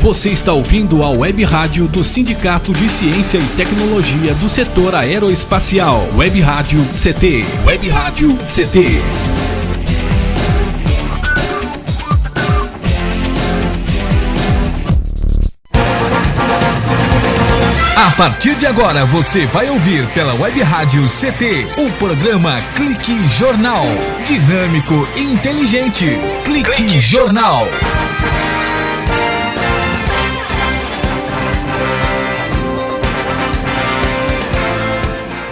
Você está ouvindo a Web Rádio do Sindicato de Ciência e Tecnologia do Setor Aeroespacial. Web Rádio CT. Web Rádio CT. A partir de agora você vai ouvir pela Web Rádio CT o programa Clique Jornal. Dinâmico e inteligente. Clique Jornal.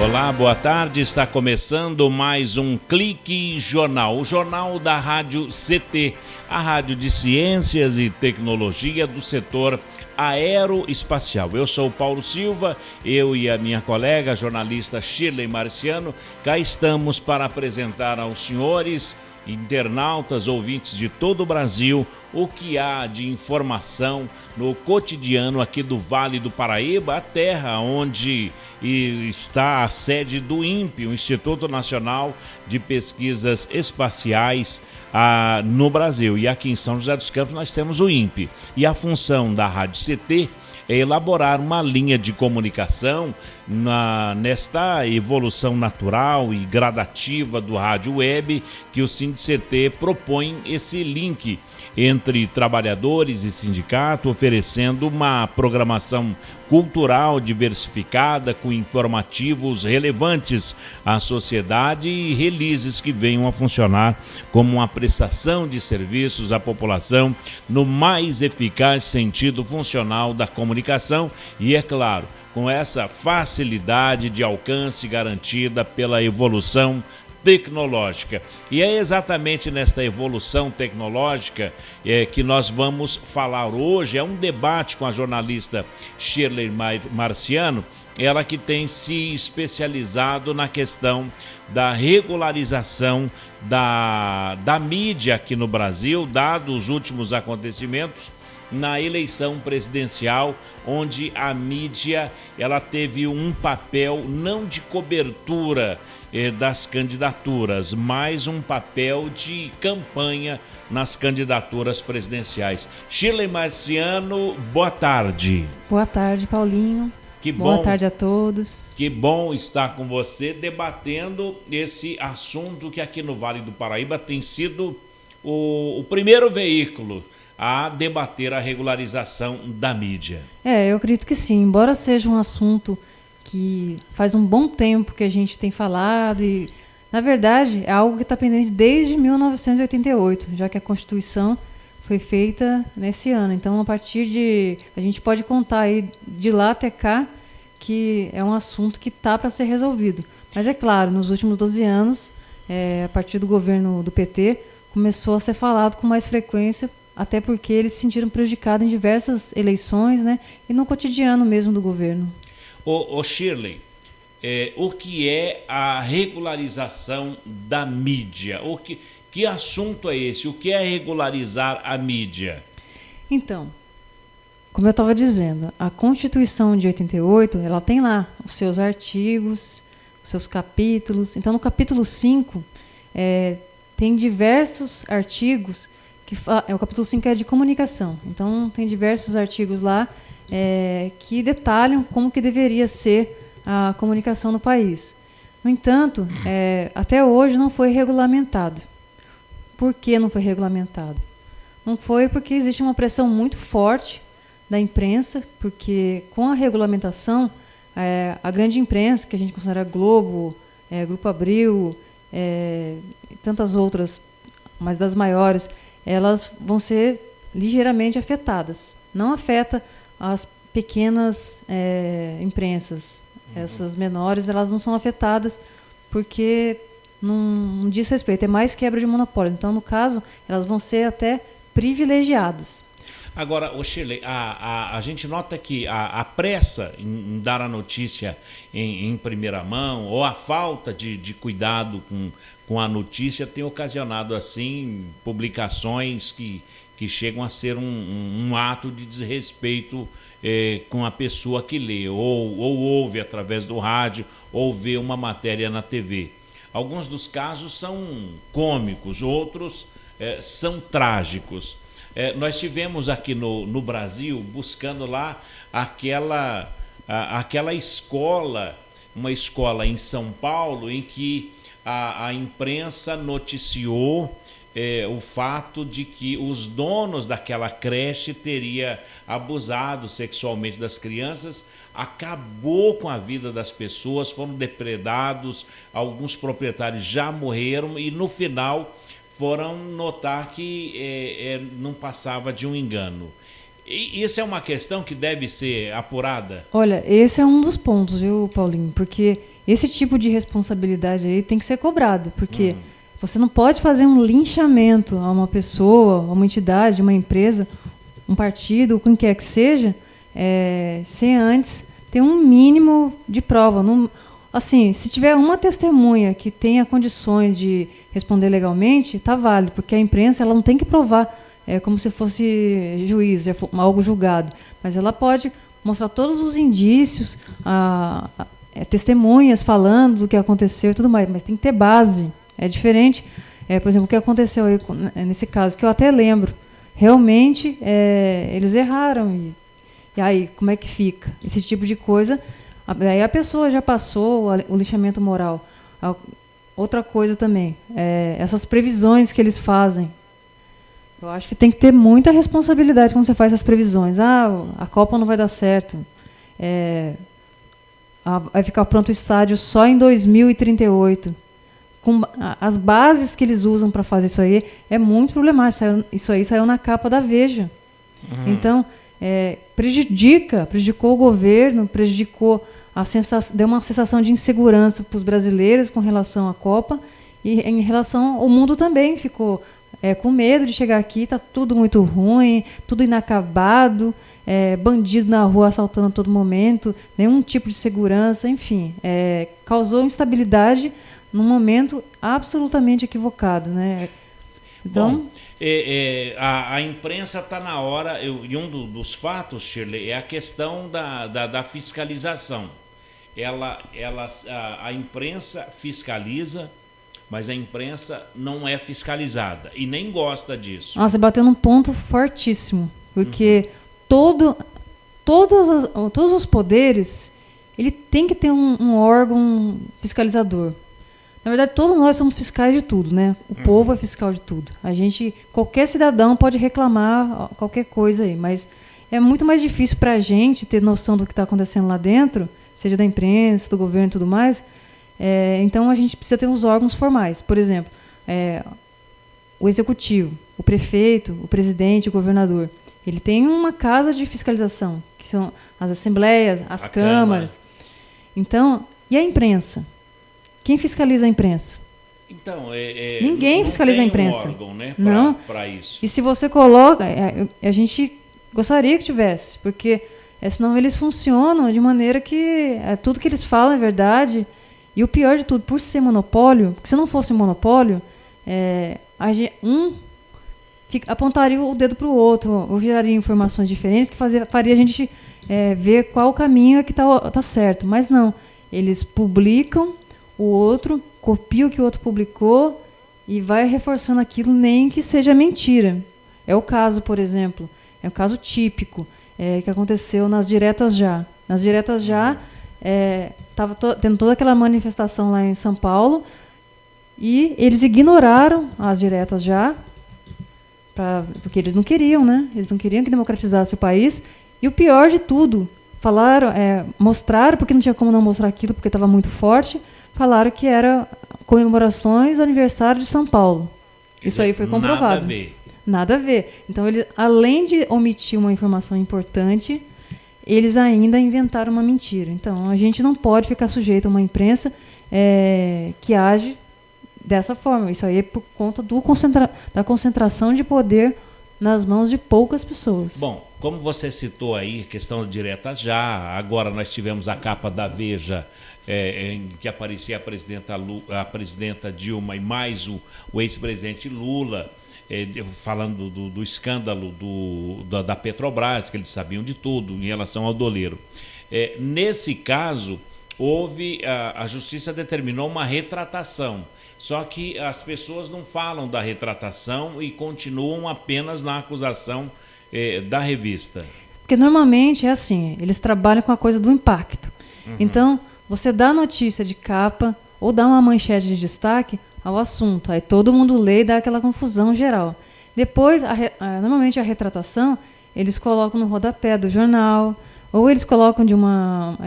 Olá, boa tarde. Está começando mais um Clique Jornal, o jornal da Rádio CT, a Rádio de Ciências e Tecnologia do Setor Aeroespacial. Eu sou o Paulo Silva, eu e a minha colega, a jornalista Shirley Marciano, cá estamos para apresentar aos senhores, internautas, ouvintes de todo o Brasil, o que há de informação no cotidiano aqui do Vale do Paraíba, a terra onde está a sede do INPE, o Instituto Nacional de Pesquisas Espaciais no Brasil. E aqui em São José dos Campos nós temos o INPE. E a função da Rádio CT é elaborar uma linha de comunicação nesta evolução natural e gradativa do rádio web que o SINDCT propõe esse link entre trabalhadores e sindicato, oferecendo uma programação cultural diversificada com informativos relevantes à sociedade e releases que venham a funcionar como uma prestação de serviços à população no mais eficaz sentido funcional da comunicação e, é claro, com essa facilidade de alcance garantida pela evolução tecnológica. E é exatamente nesta evolução tecnológica que nós vamos falar hoje. É um debate com a jornalista Shirley Marciano, ela que tem se especializado na questão da regularização da mídia aqui no Brasil, dados os últimos acontecimentos na eleição presidencial, onde a mídia ela teve um papel não de cobertura das candidaturas, mas um papel de campanha nas candidaturas presidenciais. Shirley Marciano, boa tarde. Boa tarde, Paulinho. Que bom, boa tarde a todos. Que bom estar com você debatendo esse assunto que aqui no Vale do Paraíba tem sido o primeiro veículo a debater a regularização da mídia. Eu acredito que sim, embora seja um assunto que faz um bom tempo que a gente tem falado e, na verdade, é algo que está pendente desde 1988, já que a Constituição foi feita nesse ano. Então, a gente pode contar aí de lá até cá que é um assunto que está para ser resolvido. Mas é claro, nos últimos 12 anos, a partir do governo do PT, começou a ser falado com mais frequência, até porque eles se sentiram prejudicados em diversas eleições, né, e no cotidiano mesmo do governo. Ô Shirley, o que é a regularização da mídia? Que assunto é esse? O que é regularizar a mídia? Então, como eu estava dizendo, a Constituição de 88, ela tem lá os seus artigos, os seus capítulos. Então, no capítulo 5, tem diversos artigos, o capítulo 5 é de comunicação. Então, tem diversos artigos lá que detalham como que deveria ser a comunicação no país. No entanto, até hoje não foi regulamentado. Por que não foi regulamentado? Não foi porque existe uma pressão muito forte da imprensa, porque com a regulamentação, a grande imprensa, que a gente considera Globo, Grupo Abril, tantas outras, mas das maiores, elas vão ser ligeiramente afetadas. Não afeta as pequenas imprensas. Essas menores, elas não são afetadas porque não diz respeito, é mais quebra de monopólio. Então, no caso, elas vão ser até privilegiadas. Agora, Shirley, a gente nota que a pressa em dar a notícia em primeira mão, ou a falta de cuidado com a notícia, tem ocasionado, assim, publicações que chegam a ser um ato de desrespeito com a pessoa que lê, ou ouve através do rádio, ou vê uma matéria na TV. Alguns dos casos são cômicos, outros são trágicos. Nós tivemos aqui no Brasil, buscando lá aquela escola, uma escola em São Paulo, em que a imprensa noticiou o fato de que os donos daquela creche teriam abusado sexualmente das crianças, acabou com a vida das pessoas, foram depredados, alguns proprietários já morreram e no final foram notar que não passava de um engano. E isso é uma questão que deve ser apurada? Olha, esse é um dos pontos, viu, Paulinho? Porque esse tipo de responsabilidade aí tem que ser cobrado, porque você não pode fazer um linchamento a uma pessoa, a uma entidade, uma empresa, um partido, quem quer que seja, sem antes ter um mínimo de prova. Assim, se tiver uma testemunha que tenha condições de responder legalmente, tá válido, porque a imprensa ela não tem que provar como se fosse juiz, algo julgado, mas ela pode mostrar todos os indícios, testemunhas falando do que aconteceu e tudo mais, mas tem que ter base. É diferente, por exemplo, o que aconteceu aí, nesse caso, que eu até lembro, realmente eles erraram, e aí como é que fica? Esse tipo de coisa, aí a pessoa já passou o lixamento moral. Outra coisa também, essas previsões que eles fazem, eu acho que tem que ter muita responsabilidade quando você faz essas previsões. A Copa não vai dar certo, vai ficar pronto o estádio só em 2038. Com as bases que eles usam para fazer isso aí, é muito problemático. Isso aí saiu na capa da Veja. Então, prejudicou o governo, deu uma sensação de insegurança para os brasileiros com relação à Copa, e em relação ao mundo também ficou com medo de chegar aqui, está tudo muito ruim, tudo inacabado, bandido na rua assaltando a todo momento, nenhum tipo de segurança, enfim, causou instabilidade num momento absolutamente equivocado, né? Então, bom, a imprensa está na hora, e dos fatos, Shirley, é a questão da fiscalização. A imprensa fiscaliza, mas a imprensa não é fiscalizada e nem gosta disso. Você bateu num ponto fortíssimo, porque todos os poderes, ele tem que ter um órgão fiscalizador. Na verdade, todos nós somos fiscais de tudo, né? O povo é fiscal de tudo. Qualquer cidadão pode reclamar qualquer coisa aí, mas é muito mais difícil para a gente ter noção do que está acontecendo lá dentro, seja da imprensa, do governo e tudo mais. Então, a gente precisa ter uns órgãos formais. Por exemplo, o executivo, o prefeito, o presidente, o governador. Ele tem uma casa de fiscalização, que são as assembleias, as câmaras. Então, e a imprensa? Quem fiscaliza a imprensa? Então, ninguém fiscaliza a imprensa. Um órgão, né, não. Para isso. E se você coloca, a gente gostaria que tivesse, porque senão eles funcionam de maneira que tudo que eles falam é verdade. E o pior de tudo, por ser monopólio, porque se não fosse monopólio, apontaria o dedo para o outro, ou geraria informações diferentes que faria a gente ver qual o caminho que tá certo. Mas não, eles publicam, o outro copia o que o outro publicou e vai reforçando aquilo, nem que seja mentira. É o caso, por exemplo, é um caso típico que aconteceu nas Diretas Já. Nas Diretas Já, estava tendo toda aquela manifestação lá em São Paulo e eles ignoraram as Diretas Já, porque eles não queriam, né? Eles não queriam que democratizasse o país. E o pior de tudo, mostraram, porque não tinha como não mostrar aquilo, porque estava muito forte, falaram que era comemorações do aniversário de São Paulo. Isso aí foi comprovado. Nada a ver. Então, eles, além de omitir uma informação importante, eles ainda inventaram uma mentira. Então, a gente não pode ficar sujeito a uma imprensa que age dessa forma. Isso aí é por conta da concentração de poder nas mãos de poucas pessoas. Bom, como você citou aí, questão de Diretas Já, agora nós tivemos a capa da Veja, em que aparecia a presidenta Dilma e mais o ex-presidente Lula, falando do escândalo da Petrobras, que eles sabiam de tudo em relação ao doleiro. Nesse caso, a justiça determinou uma retratação. Só que as pessoas não falam da retratação e continuam apenas na acusação da revista. Porque normalmente é assim, eles trabalham com a coisa do impacto. Então, você dá a notícia de capa ou dá uma manchete de destaque ao assunto. Aí todo mundo lê e dá aquela confusão geral. Depois, normalmente a retratação, eles colocam no rodapé do jornal, ou eles colocam de uma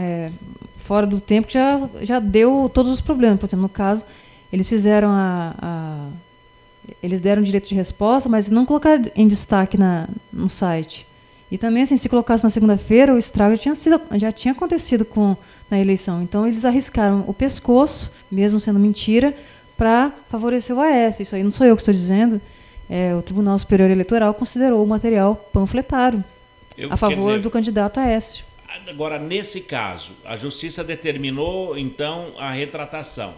fora do tempo que já deu todos os problemas. Por exemplo, no caso, eles fizeram eles deram direito de resposta, mas não colocaram em destaque no site. E também, assim, se colocasse na segunda-feira, o estrago já tinha acontecido na eleição. Então, eles arriscaram o pescoço, mesmo sendo mentira, para favorecer o Aécio. Isso aí não sou eu que estou dizendo. O Tribunal Superior Eleitoral considerou o material panfletário a favor do candidato Aécio. Agora, nesse caso, a Justiça determinou, então, a retratação.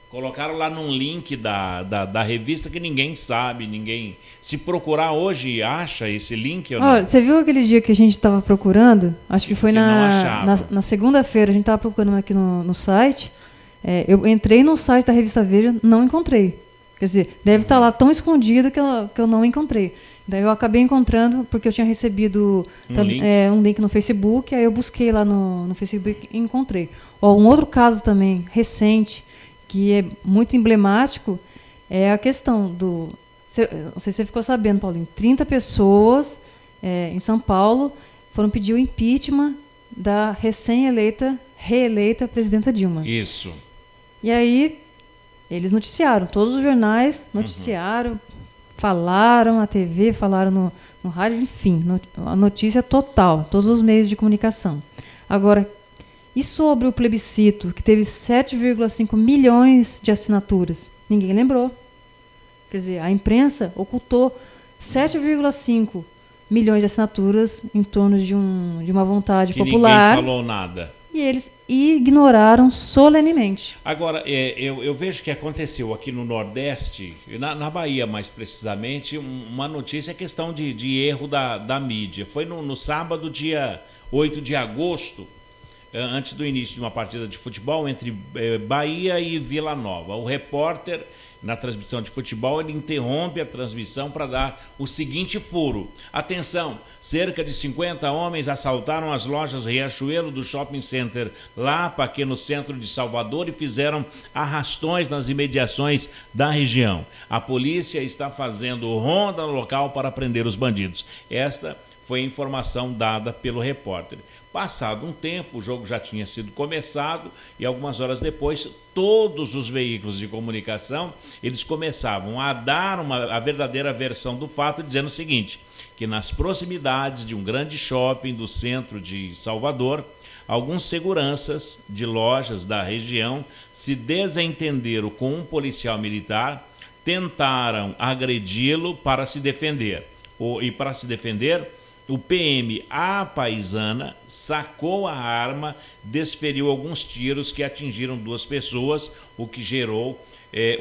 Colocaram lá num link da revista que ninguém sabe, ninguém... Se procurar hoje, acha esse link ou não? Olha, você viu aquele dia que a gente estava procurando? Acho que foi na segunda-feira, a gente estava procurando aqui no site. Eu entrei no site da Revista Veja, não encontrei. Quer dizer, deve estar lá tão escondido que eu não encontrei. Daí eu acabei encontrando, porque eu tinha recebido um link no Facebook, aí eu busquei lá no Facebook e encontrei. Um outro caso também, recente, que é muito emblemático, é a questão do... Não sei se você ficou sabendo, Paulinho. 30 pessoas em São Paulo foram pedir o impeachment da reeleita presidenta Dilma. Isso. E aí, eles noticiaram. Todos os jornais noticiaram, falaram na TV, falaram no rádio, enfim. A notícia total, todos os meios de comunicação. Agora, e sobre o plebiscito, que teve 7,5 milhões de assinaturas? Ninguém lembrou. Quer dizer, a imprensa ocultou 7,5 milhões de assinaturas em torno de uma vontade popular. Ninguém falou nada. E eles ignoraram solenemente. Agora, eu vejo que aconteceu aqui no Nordeste, na Bahia mais precisamente, uma notícia, questão de erro da mídia. Foi no sábado, dia 8 de agosto, antes do início de uma partida de futebol entre Bahia e Vila Nova. O repórter, na transmissão de futebol, ele interrompe a transmissão para dar o seguinte furo. Atenção, cerca de 50 homens assaltaram as lojas Riachuelo do Shopping Center Lapa, aqui no centro de Salvador, e fizeram arrastões nas imediações da região. A polícia está fazendo ronda no local para prender os bandidos. Esta foi a informação dada pelo repórter. Passado um tempo, o jogo já tinha sido começado e algumas horas depois, todos os veículos de comunicação, eles começavam a dar a verdadeira versão do fato, dizendo o seguinte, que nas proximidades de um grande shopping do centro de Salvador, alguns seguranças de lojas da região se desentenderam com um policial militar, tentaram agredi-lo para se defender. E para se defender, o PM à paisana sacou a arma, desferiu alguns tiros que atingiram 2 pessoas, o que gerou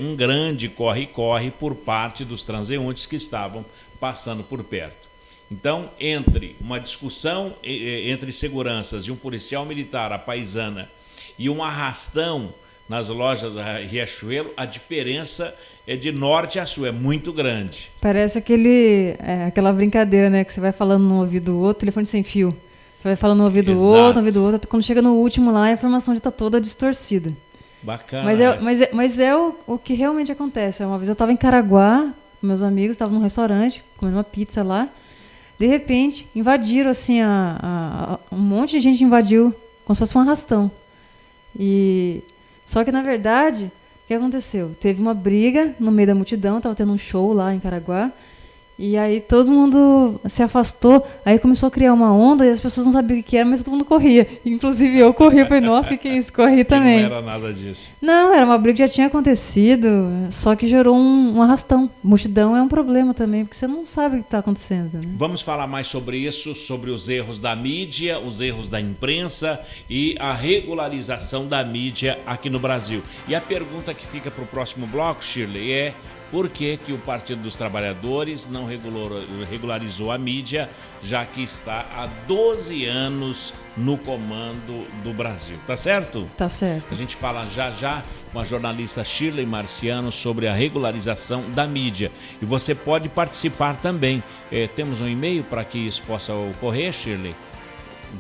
um grande corre-corre por parte dos transeuntes que estavam passando por perto. Então, entre uma discussão entre seguranças de um policial militar à paisana e um arrastão nas lojas Riachuelo, a diferença de norte a sul, é muito grande. Parece aquela brincadeira, né? Que você vai falando no ouvido do outro, telefone sem fio. Você vai falando no ouvido do outro, até quando chega no último lá, a informação já está toda distorcida. Bacana. Mas é o que realmente acontece. Uma vez eu estava em Caraguá, com meus amigos, estava num restaurante, comendo uma pizza lá. De repente, invadiram, assim, um monte de gente invadiu, como se fosse um arrastão. Só que, na verdade, o que aconteceu? Teve uma briga no meio da multidão, estava tendo um show lá em Caraguá, e aí todo mundo se afastou, aí começou a criar uma onda, e as pessoas não sabiam o que era, mas todo mundo corria. Inclusive eu corria, falei, nossa, que é isso? Corri também. Não era nada disso. Não, era uma briga que já tinha acontecido, só que gerou um arrastão. Multidão é um problema também, porque você não sabe o que está acontecendo. Né? Vamos falar mais sobre isso, sobre os erros da mídia, os erros da imprensa e a regularização da mídia aqui no Brasil. E a pergunta que fica para o próximo bloco, Shirley, é por que que o Partido dos Trabalhadores não regularizou a mídia, já que está há 12 anos no comando do Brasil. Tá certo? Tá certo. A gente fala já com a jornalista Shirley Marciano sobre a regularização da mídia. E você pode participar também. Temos um e-mail para que isso possa ocorrer, Shirley?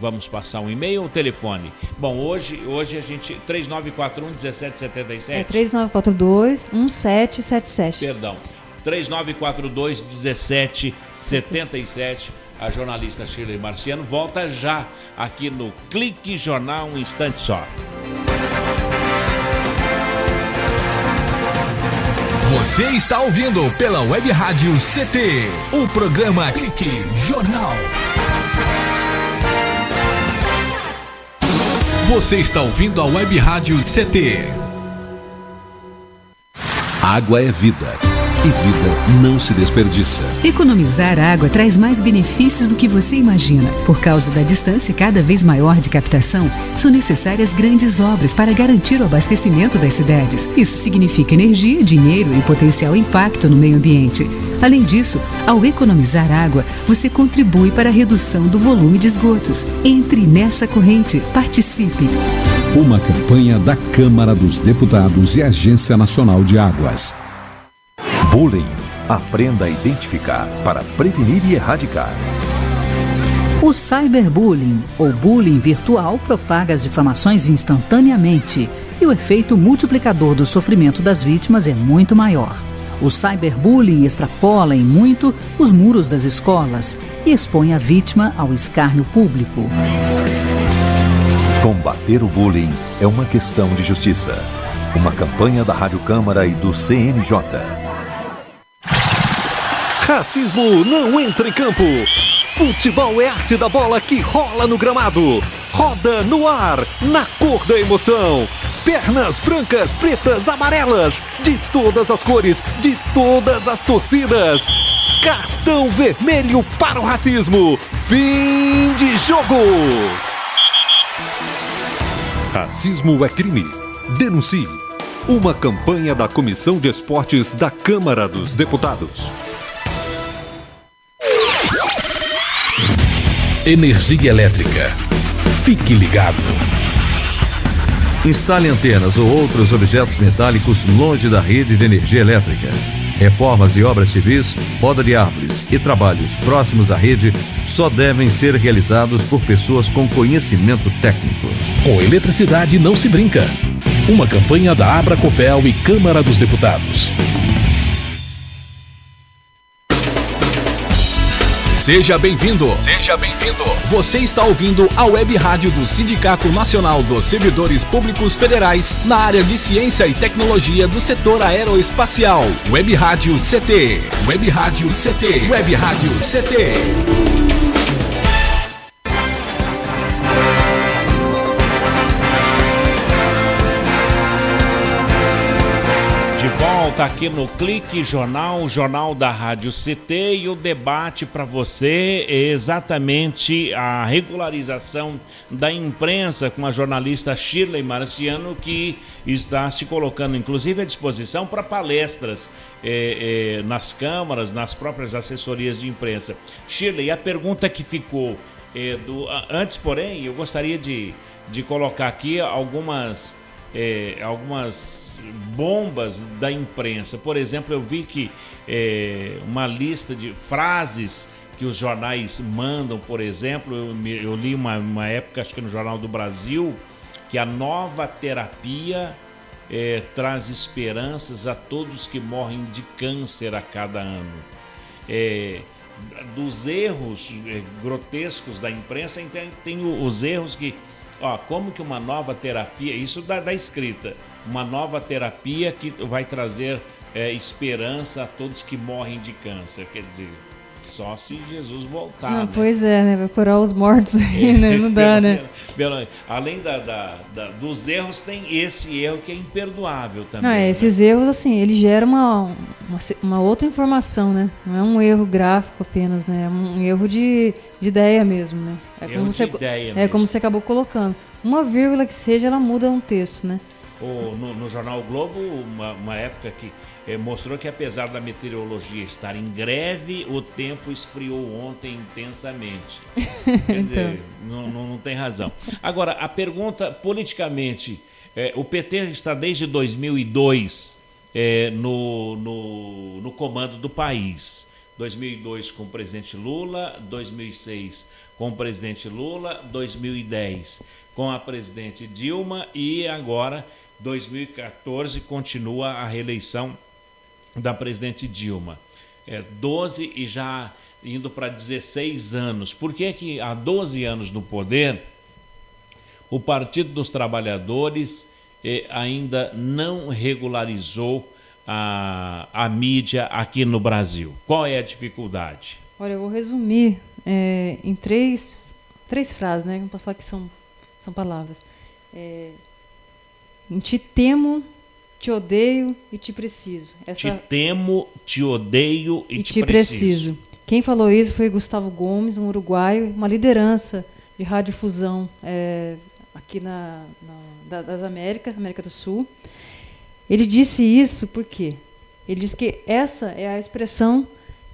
Vamos passar um e-mail ou telefone? Bom, hoje a gente... 3941-1777. 3942-1777. Perdão. 3942-1777. A jornalista Shirley Marciano volta já aqui no Clique Jornal, um instante só. Você está ouvindo pela Web Rádio CT, o programa Clique Jornal. Você está ouvindo a Web Rádio CT. Água é vida. E vida não se desperdiça. Economizar água traz mais benefícios do que você imagina. Por causa da distância cada vez maior de captação, são necessárias grandes obras para garantir o abastecimento das cidades. Isso significa energia, dinheiro e potencial impacto no meio ambiente. Além disso, ao economizar água, você contribui para a redução do volume de esgotos. Entre nessa corrente. Participe. Uma campanha da Câmara dos Deputados e Agência Nacional de Águas. Bullying. Aprenda a identificar para prevenir e erradicar. O cyberbullying, ou bullying virtual, propaga as difamações instantaneamente e o efeito multiplicador do sofrimento das vítimas é muito maior. O cyberbullying extrapola em muito os muros das escolas e expõe a vítima ao escárnio público. Combater o bullying é uma questão de justiça. Uma campanha da Rádio Câmara e do CNJ. Racismo não entra em campo. Futebol é arte da bola que rola no gramado. Roda no ar, na cor da emoção. Pernas brancas, pretas, amarelas, de todas as cores, de todas as torcidas. Cartão vermelho para o racismo. Fim de jogo. Racismo é crime. Denuncie. Uma campanha da Comissão de Esportes da Câmara dos Deputados. Energia elétrica. Fique ligado. Instale antenas ou outros objetos metálicos longe da rede de energia elétrica. Reformas e obras civis, poda de árvores e trabalhos próximos à rede só devem ser realizados por pessoas com conhecimento técnico. Com eletricidade não se brinca. Uma campanha da Abracopel e Câmara dos Deputados. Seja bem-vindo. Seja bem-vindo. Você está ouvindo a Web Rádio do Sindicato Nacional dos Servidores Públicos Federais na área de Ciência e Tecnologia do setor aeroespacial. Web Rádio CT. Web Rádio CT. Web Rádio CT. Tá aqui no Clique Jornal, o jornal da Rádio CT, e o debate para você é exatamente a regularização da imprensa com a jornalista Shirley Marciano, que está se colocando inclusive à disposição para palestras nas câmaras, nas próprias assessorias de imprensa. Shirley, a pergunta que ficou antes, porém, eu gostaria de colocar aqui algumas bombas da imprensa. Por exemplo, eu vi que uma lista de frases que os jornais mandam, por exemplo, eu li uma época, acho que no Jornal do Brasil, que a nova terapia traz esperanças a todos que morrem de câncer a cada ano. Dos erros grotescos da imprensa, tem os erros que como que uma nova terapia, isso da escrita, uma nova terapia que vai trazer esperança a todos que morrem de câncer, quer dizer, só se Jesus voltar. Não, né? Pois é, né? Vai curar os mortos aí, né? Não dá, né? Além dos erros, tem esse erro que é imperdoável também. Não, esses erros, assim, ele gera uma outra informação, né? Não é um erro gráfico apenas, né? É um erro de ideia mesmo, né? É como você acabou colocando. Uma vírgula que seja, ela muda um texto, né? No Jornal o Globo, uma época que mostrou que apesar da meteorologia estar em greve, o tempo esfriou ontem intensamente. Quer dizer, não tem razão. Agora, a pergunta politicamente, o PT está desde 2002 no comando do país. 2002 com o presidente Lula, 2006 com o presidente Lula, 2010 com a presidente Dilma e agora 2014 continua a reeleição da presidente Dilma. 12 e já indo para 16 anos. Por que há 12 anos no poder o Partido dos Trabalhadores ainda não regularizou a mídia aqui no Brasil? Qual é a dificuldade? Olha, eu vou resumir em três frases, né? Não posso falar que são palavras. Te temo, te odeio e te preciso. Te temo, te odeio e te preciso. Quem falou isso foi Gustavo Gomes, um uruguaio, uma liderança de radiodifusão aqui das América do Sul. Ele disse isso porque ele disse que essa é a expressão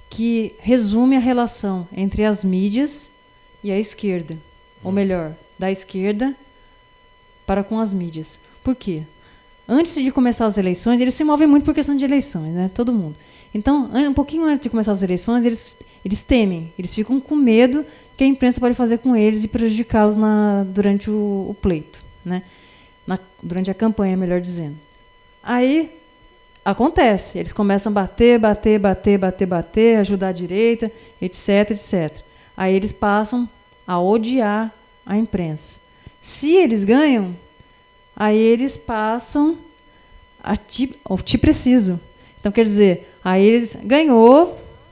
que resume a relação entre as mídias e a esquerda. Ou melhor, da esquerda para com as mídias. Por quê? Antes de começar as eleições, eles se movem muito por questão de eleições, né? Todo mundo. Então, um pouquinho antes de começar as eleições, eles temem, eles ficam com medo que a imprensa pode fazer com eles e prejudicá-los durante o pleito, né? Durante a campanha, melhor dizendo. Aí, acontece, eles começam a bater, ajudar a direita, etc, etc. Aí eles passam a odiar a imprensa. Se eles ganham, aí eles passam a te preciso. Então, quer dizer, aí eles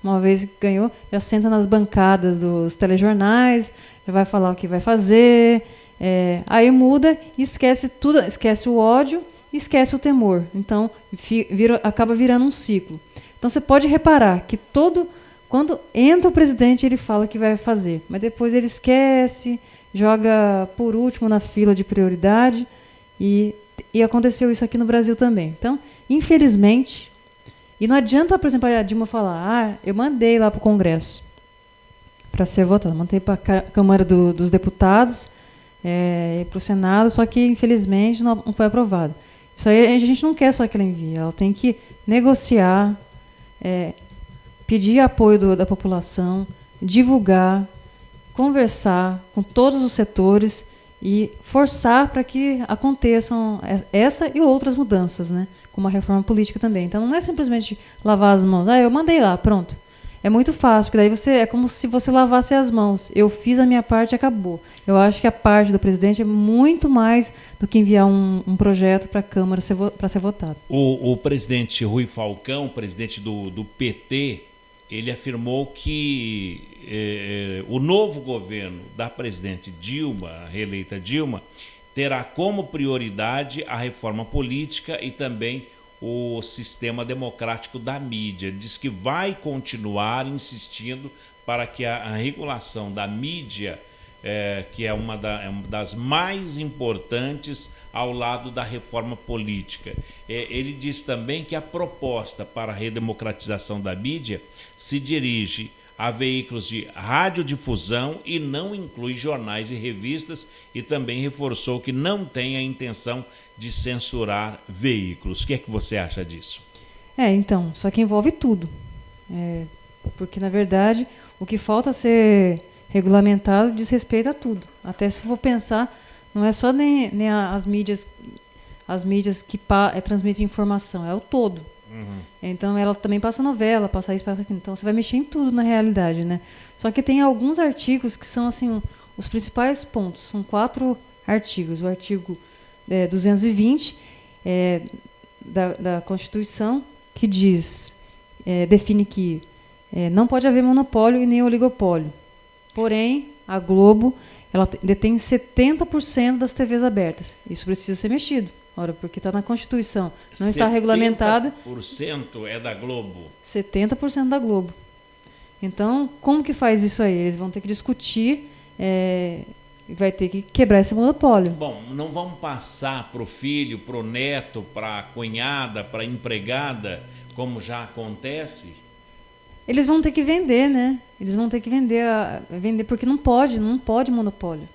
uma vez que ganhou, já senta nas bancadas dos telejornais, já vai falar o que vai fazer, aí muda e esquece tudo, esquece o ódio e esquece o temor. Então, acaba virando um ciclo. Então, você pode reparar que quando entra o presidente, ele fala o que vai fazer, mas depois ele esquece, joga por último na fila de prioridade, e aconteceu isso aqui no Brasil também. Então, infelizmente, e não adianta, por exemplo, a Dilma falar, eu mandei lá para o Congresso para ser votado, mandei para a Câmara dos Deputados, para o Senado, só que, infelizmente, não foi aprovado. Isso aí a gente não quer só que ela envie, ela tem que negociar, pedir apoio da população, divulgar, conversar com todos os setores e forçar para que aconteçam essa e outras mudanças, né? Como a reforma política também. Então, não é simplesmente lavar as mãos. Eu mandei lá, pronto. É muito fácil, porque daí é como se você lavasse as mãos. Eu fiz a minha parte e acabou. Eu acho que a parte do presidente é muito mais do que enviar um projeto para a Câmara para ser votado. O presidente Rui Falcão, presidente do PT, ele afirmou que o novo governo da presidente Dilma, a reeleita Dilma, terá como prioridade a reforma política e também o sistema democrático da mídia. Diz que vai continuar insistindo para que a regulação da mídia, que é uma das mais importantes ao lado da reforma política. Ele diz também que a proposta para a redemocratização da mídia se dirige a veículos de radiodifusão e não inclui jornais e revistas, e também reforçou que não tem a intenção de censurar veículos. O que é que você acha disso? Então, só que envolve tudo. Porque, na verdade, o que falta ser regulamentado diz respeito a tudo. Até se for pensar, não é só nem as mídias que transmitem informação, é o todo. Uhum. Então, ela também passa novela, passa isso, passa aquilo. Então, você vai mexer em tudo na realidade, né? Só que tem alguns artigos que são, assim, os principais pontos. São 4 artigos. O artigo 220 da Constituição, que define que não pode haver monopólio e nem oligopólio. Porém, a Globo, ela detém 70% das TVs abertas. Isso precisa ser mexido. Ora, porque está na Constituição. Não está regulamentado. 70% é da Globo? 70% da Globo. Então, como que faz isso aí? Eles vão ter que discutir e vai ter que quebrar esse monopólio. Bom, não vamos passar para o filho, para o neto, para a cunhada, para a empregada como já acontece. Eles vão ter que vender, né? Eles vão ter que vender porque não pode monopólio.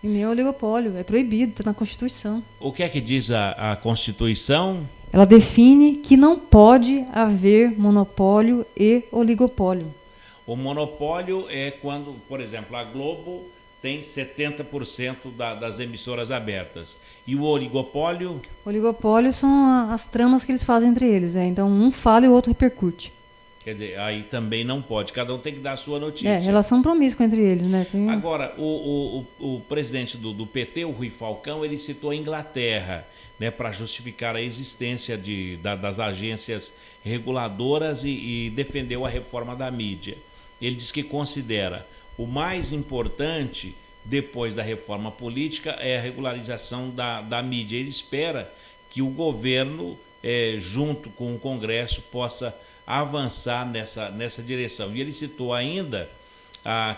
E nem oligopólio, é proibido, está na Constituição. O que é que diz a Constituição? Ela define que não pode haver monopólio e oligopólio. O monopólio é quando, por exemplo, a Globo tem 70% das emissoras abertas. E o oligopólio? O oligopólio são as tramas que eles fazem entre eles. Então, um fala e o outro repercute. Quer dizer, aí também não pode. Cada um tem que dar a sua notícia. Relação promíscua entre eles, né? Agora, o presidente do PT, o Rui Falcão, ele citou a Inglaterra, né, para justificar a existência das agências reguladoras e defendeu a reforma da mídia. Ele diz que considera o mais importante, depois da reforma política, é a regularização da mídia. Ele espera que o governo, junto com o Congresso, possa avançar nessa direção. E ele citou ainda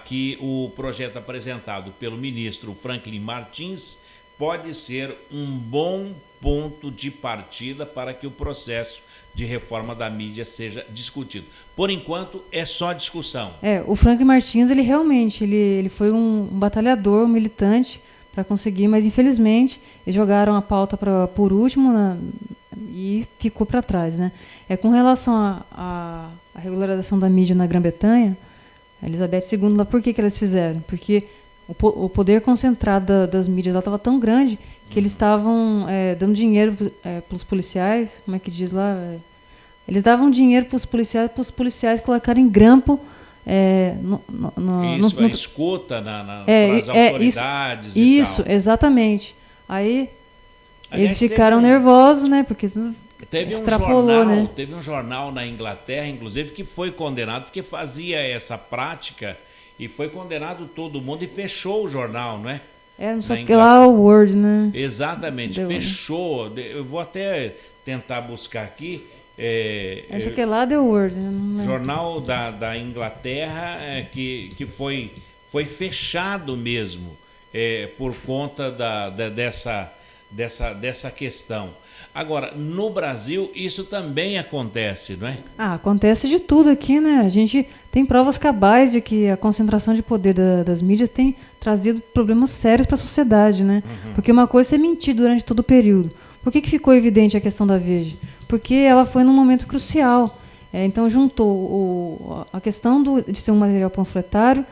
que o projeto apresentado pelo ministro Franklin Martins pode ser um bom ponto de partida para que o processo de reforma da mídia seja discutido. Por enquanto, é só discussão. O Franklin Martins, ele realmente ele foi um batalhador, um militante para conseguir, mas infelizmente eles jogaram a pauta por último e ficou para trás, né? Com relação à regularização da mídia na Grã-Bretanha, a Elizabeth II, lá, por que eles fizeram? Porque o poder concentrado das mídias lá estava tão grande que eles estavam dando dinheiro para os policiais, como é que diz lá? Eles davam dinheiro para os policiais colocarem grampo a escuta nas autoridades isso, e tal. Exatamente. Aí eles ficaram nervosos, né? Porque extrapolou, né? Teve um jornal na Inglaterra, inclusive, que foi condenado porque fazia essa prática e foi condenado todo mundo e fechou o jornal, não é? Não sei o que lá, o Word, né? Exatamente, fechou. Eu vou até tentar buscar aqui. Acho que lá deu Word, né? Jornal da Inglaterra que foi fechado mesmo por conta dessa questão. Agora, no Brasil, isso também acontece, não é? Acontece de tudo aqui, né? A gente tem provas cabais de que a concentração de poder das mídias tem trazido problemas sérios para a sociedade, né? Porque uma coisa é mentir durante todo o período. Por que ficou evidente a questão da Veja? Porque ela foi num momento crucial. Então, juntou a questão de ser um material panfletário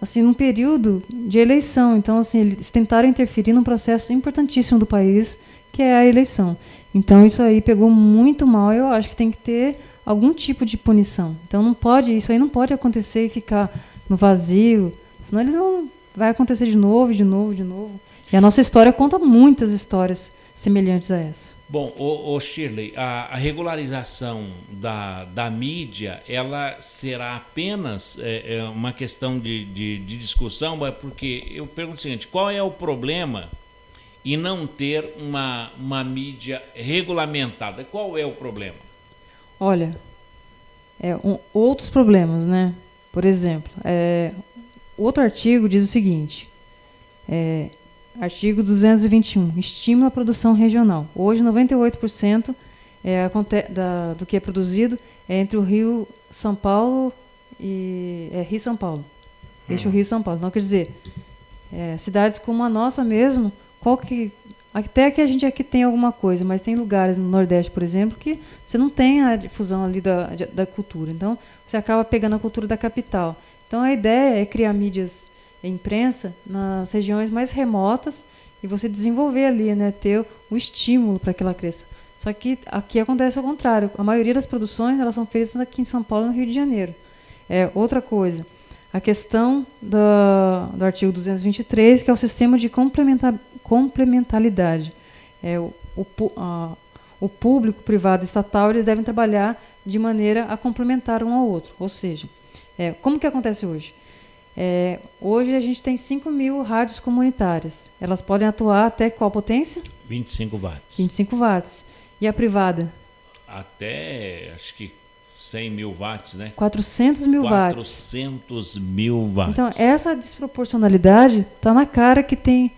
assim, num período de eleição. Então, assim, eles tentaram interferir num processo importantíssimo do país, que é a eleição. Então, isso aí pegou muito mal. Eu acho que tem que ter algum tipo de punição. Então, isso aí não pode acontecer e ficar no vazio. Senão vai acontecer de novo. E a nossa história conta muitas histórias semelhantes a essa. Bom, Shirley, a regularização da mídia, ela será apenas uma questão de discussão? Porque eu pergunto o seguinte, qual é o problema em não ter uma mídia regulamentada? Qual é o problema? Olha, outros problemas, né? Por exemplo, outro artigo diz o seguinte, artigo 221, estimula a produção regional. Hoje, 98% do que é produzido é entre o Rio, São Paulo e Rio-São Paulo. Eixo Rio-São Paulo. Então, quer dizer, cidades como a nossa mesmo, até que a gente aqui tem alguma coisa, mas tem lugares no Nordeste, por exemplo, que você não tem a difusão ali da cultura. Então, você acaba pegando a cultura da capital. Então, a ideia é criar mídias imprensa nas regiões mais remotas e você desenvolver ali, né, ter o estímulo para que ela cresça. Só que aqui acontece o contrário. A maioria das produções elas são feitas aqui em São Paulo e no Rio de Janeiro. Outra coisa, a questão do artigo 223, que é o sistema de complementaridade. O público, privado e estatal, eles devem trabalhar de maneira a complementar um ao outro. Ou seja, como que acontece hoje? Hoje a gente tem 5.000 rádios comunitárias. Elas podem atuar até qual potência? 25 watts. 25 watts. E a privada? Até, acho que 100 mil watts, né? 400 mil watts. 400 mil watts. Então, essa desproporcionalidade está na cara que tem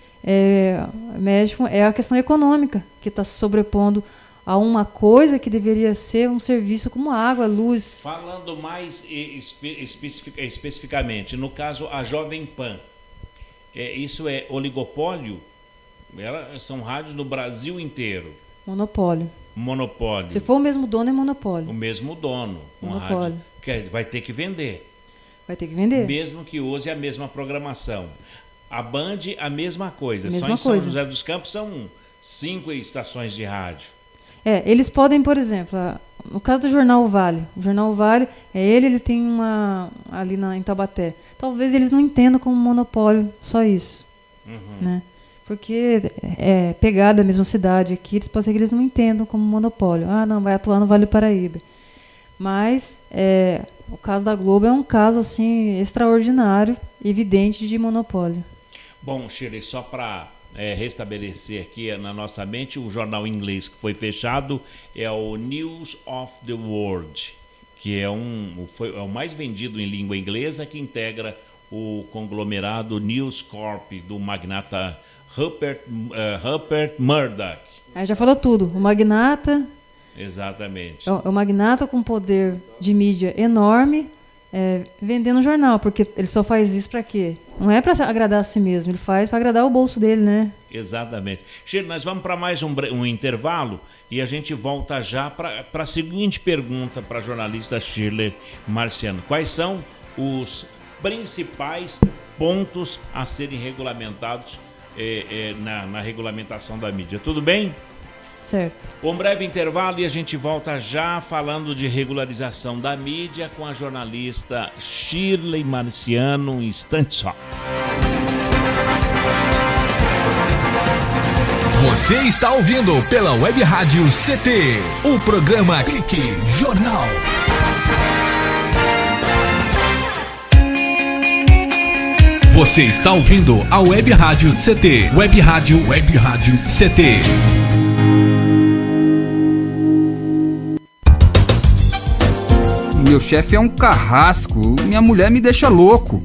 médico, é a questão econômica que está se sobrepondo a uma coisa que deveria ser um serviço como água, luz. Falando mais especificamente, no caso, a Jovem Pan, isso é oligopólio? São rádios no Brasil inteiro. Monopólio. Monopólio. Se for o mesmo dono, é monopólio. O mesmo dono. Monopólio. Vai ter que vender. Vai ter que vender. Mesmo que use a mesma programação. A Band, a mesma coisa. Mesma Só em São coisa. José dos Campos são 5 estações de rádio. Eles podem, por exemplo, no caso do Jornal Vale. O Jornal Vale, ele tem uma ali em Taubaté. Talvez eles não entendam como monopólio só isso. Né? Porque é pegada da mesma cidade aqui, pode ser que eles não entendam como monopólio. Não, vai atuar no Vale do Paraíba. Mas o caso da Globo é um caso assim extraordinário, evidente de monopólio. Bom, Shirley, só para restabelecer aqui na nossa mente, o jornal inglês que foi fechado é o News of the World, que é o mais vendido em língua inglesa, que integra o conglomerado News Corp do magnata Rupert Murdoch. Aí já falou tudo. O magnata... Exatamente. É o magnata com poder de mídia enorme, vendendo jornal, porque ele só faz isso para quê? Não é para agradar a si mesmo, ele faz para agradar o bolso dele, né? Exatamente. Shirley, nós vamos para mais um intervalo e a gente volta já para a seguinte pergunta para a jornalista Shirley Marciano. Quais são os principais pontos a serem regulamentados na regulamentação da mídia? Tudo bem? Certo. Um breve intervalo e a gente volta já falando de regularização da mídia com a jornalista Shirley Marciano, um instante só. Você está ouvindo pela Web Rádio CT, o programa Clique Jornal. Você está ouvindo a Web Rádio CT, Web Rádio CT. Meu chefe é um carrasco, minha mulher me deixa louco.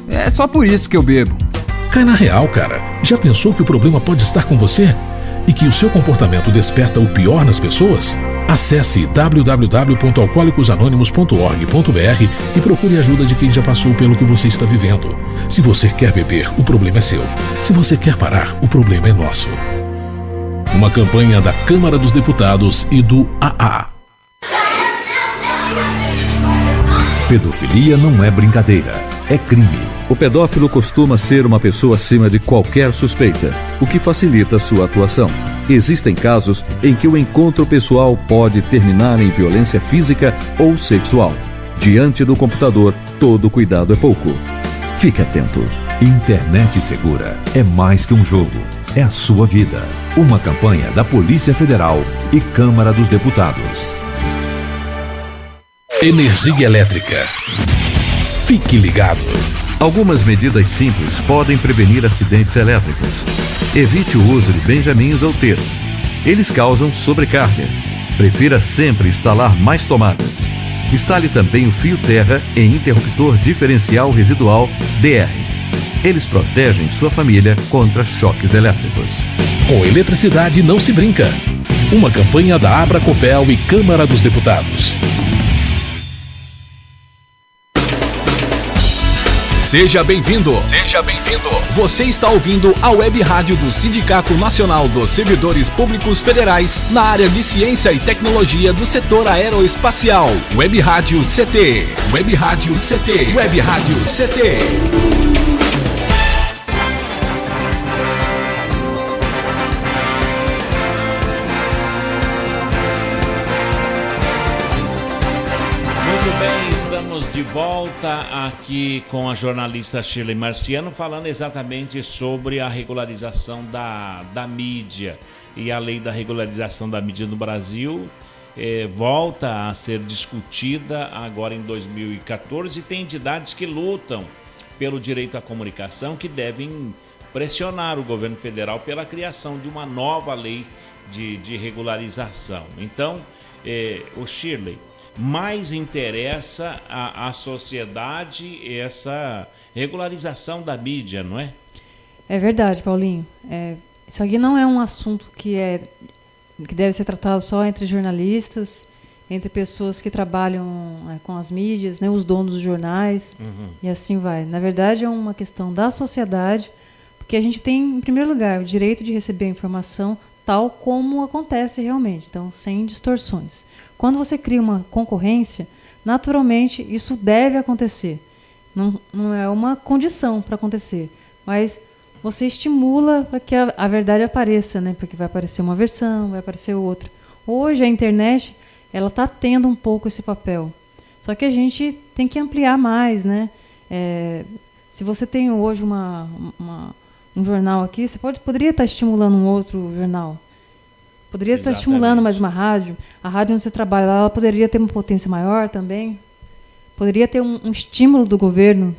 É só por isso que eu bebo. Cai na real, cara. Já pensou que o problema pode estar com você? E que o seu comportamento desperta o pior nas pessoas? Acesse www.alcoolicosanonimos.org.br e procure ajuda de quem já passou pelo que você está vivendo. Se você quer beber, o problema é seu. Se você quer parar, o problema é nosso. Uma campanha da Câmara dos Deputados e do AA. Pedofilia não é brincadeira, é crime. O pedófilo costuma ser uma pessoa acima de qualquer suspeita, o que facilita sua atuação. Existem casos em que o encontro pessoal pode terminar em violência física ou sexual. Diante do computador, todo cuidado é pouco. Fique atento. Internet segura é mais que um jogo, é a sua vida. Uma campanha da Polícia Federal e Câmara dos Deputados. Energia elétrica. Fique ligado. Algumas medidas simples podem prevenir acidentes elétricos. Evite o uso de benjamins ou T's. Eles causam sobrecarga. Prefira sempre instalar mais tomadas. Instale também o fio terra em interruptor diferencial residual DR. Eles protegem sua família contra choques elétricos. Com eletricidade não se brinca. Uma campanha da Abracopel e Câmara dos Deputados. Seja bem-vindo. Seja bem-vindo. Você está ouvindo a Web Rádio do Sindicato Nacional dos Servidores Públicos Federais na área de Ciência e Tecnologia do setor aeroespacial. Web Rádio CT. Web Rádio CT. Web Rádio CT. De volta aqui com a jornalista Shirley Marciano, falando exatamente sobre a regularização da mídia. E a lei da regularização da mídia no Brasil volta a ser discutida agora em 2014 e tem entidades que lutam pelo direito à comunicação que devem pressionar o governo federal pela criação de uma nova lei de regularização. Então, o Shirley, mais interessa à sociedade essa regularização da mídia, não é? É verdade, Paulinho. Isso aqui não é um assunto que é que deve ser tratado só entre jornalistas, entre pessoas que trabalham com as mídias, né, os donos dos jornais, e assim vai. Na verdade, é uma questão da sociedade, porque a gente tem, em primeiro lugar, o direito de receber a informação tal como acontece realmente, então, sem distorções. Quando você cria uma concorrência, naturalmente, isso deve acontecer. Não é uma condição para acontecer, mas você estimula para que a verdade apareça, né? Porque vai aparecer uma versão, vai aparecer outra. Hoje, a internet, ela está tendo um pouco esse papel. Só que a gente tem que ampliar mais, né? Se você tem hoje um jornal aqui, você poderia estar estimulando um outro jornal. Poderia estar estimulando mais uma rádio. A rádio onde você trabalha lá, ela poderia ter uma potência maior também. Poderia ter um estímulo do governo,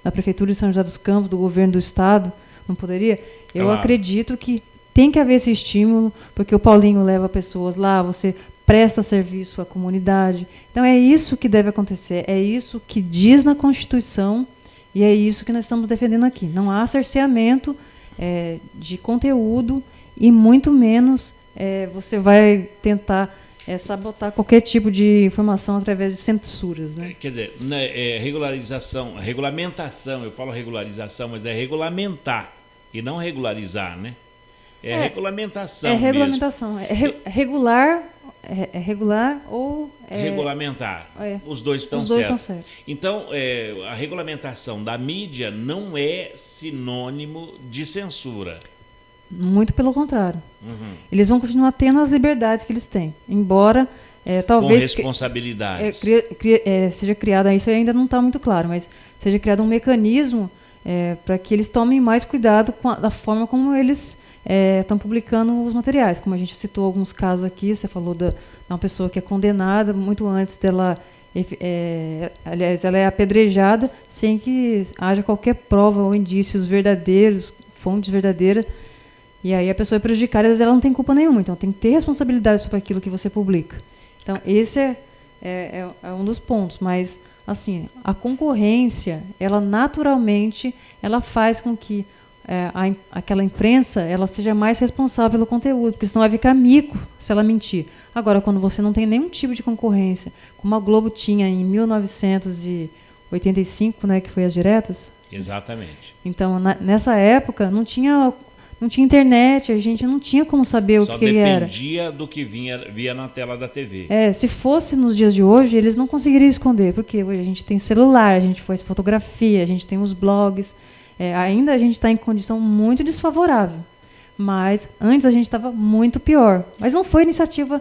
da Prefeitura de São José dos Campos, do governo do Estado. Não poderia? Eu acredito que tem que haver esse estímulo, porque o Paulinho leva pessoas lá, você presta serviço à comunidade. Então é isso que deve acontecer, é isso que diz na Constituição e é isso que nós estamos defendendo aqui. Não há cerceamento de conteúdo e muito menos você vai tentar sabotar qualquer tipo de informação através de censuras, né? Quer dizer, regulamentação, eu falo regularização, mas é regulamentar e não regularizar, né? Regulamentação mesmo. Regulamentação. Regular ou... regulamentar. Os dois estão certos. Então, a regulamentação da mídia não é sinônimo de censura. Muito pelo contrário. Eles vão continuar tendo as liberdades que eles têm, embora talvez... Com responsabilidades. Seja criada, isso ainda não está muito claro, mas seja criado um mecanismo para que eles tomem mais cuidado da forma como eles estão publicando os materiais. Como a gente citou alguns casos aqui, você falou de uma pessoa que é condenada muito antes dela... aliás, ela é apedrejada sem que haja qualquer prova ou indícios verdadeiros, fontes verdadeiras. E aí a pessoa é prejudicada, às vezes ela não tem culpa nenhuma. Então tem que ter responsabilidade sobre aquilo que você publica. Então esse é um dos pontos. Mas, assim, a concorrência, ela naturalmente, ela faz com que aquela imprensa ela seja mais responsável pelo conteúdo, porque senão vai ficar mico se ela mentir. Agora, quando você não tem nenhum tipo de concorrência, como a Globo tinha em 1985, né, que foi as diretas. Exatamente. Então, nessa época, não tinha internet, a gente não tinha como saber o que era. Só dependia do que via na tela da TV. Se fosse nos dias de hoje, eles não conseguiriam esconder, porque hoje a gente tem celular, a gente faz fotografia, a gente tem os blogs. Ainda a gente está em condição muito desfavorável, mas antes a gente estava muito pior. Mas não foi iniciativa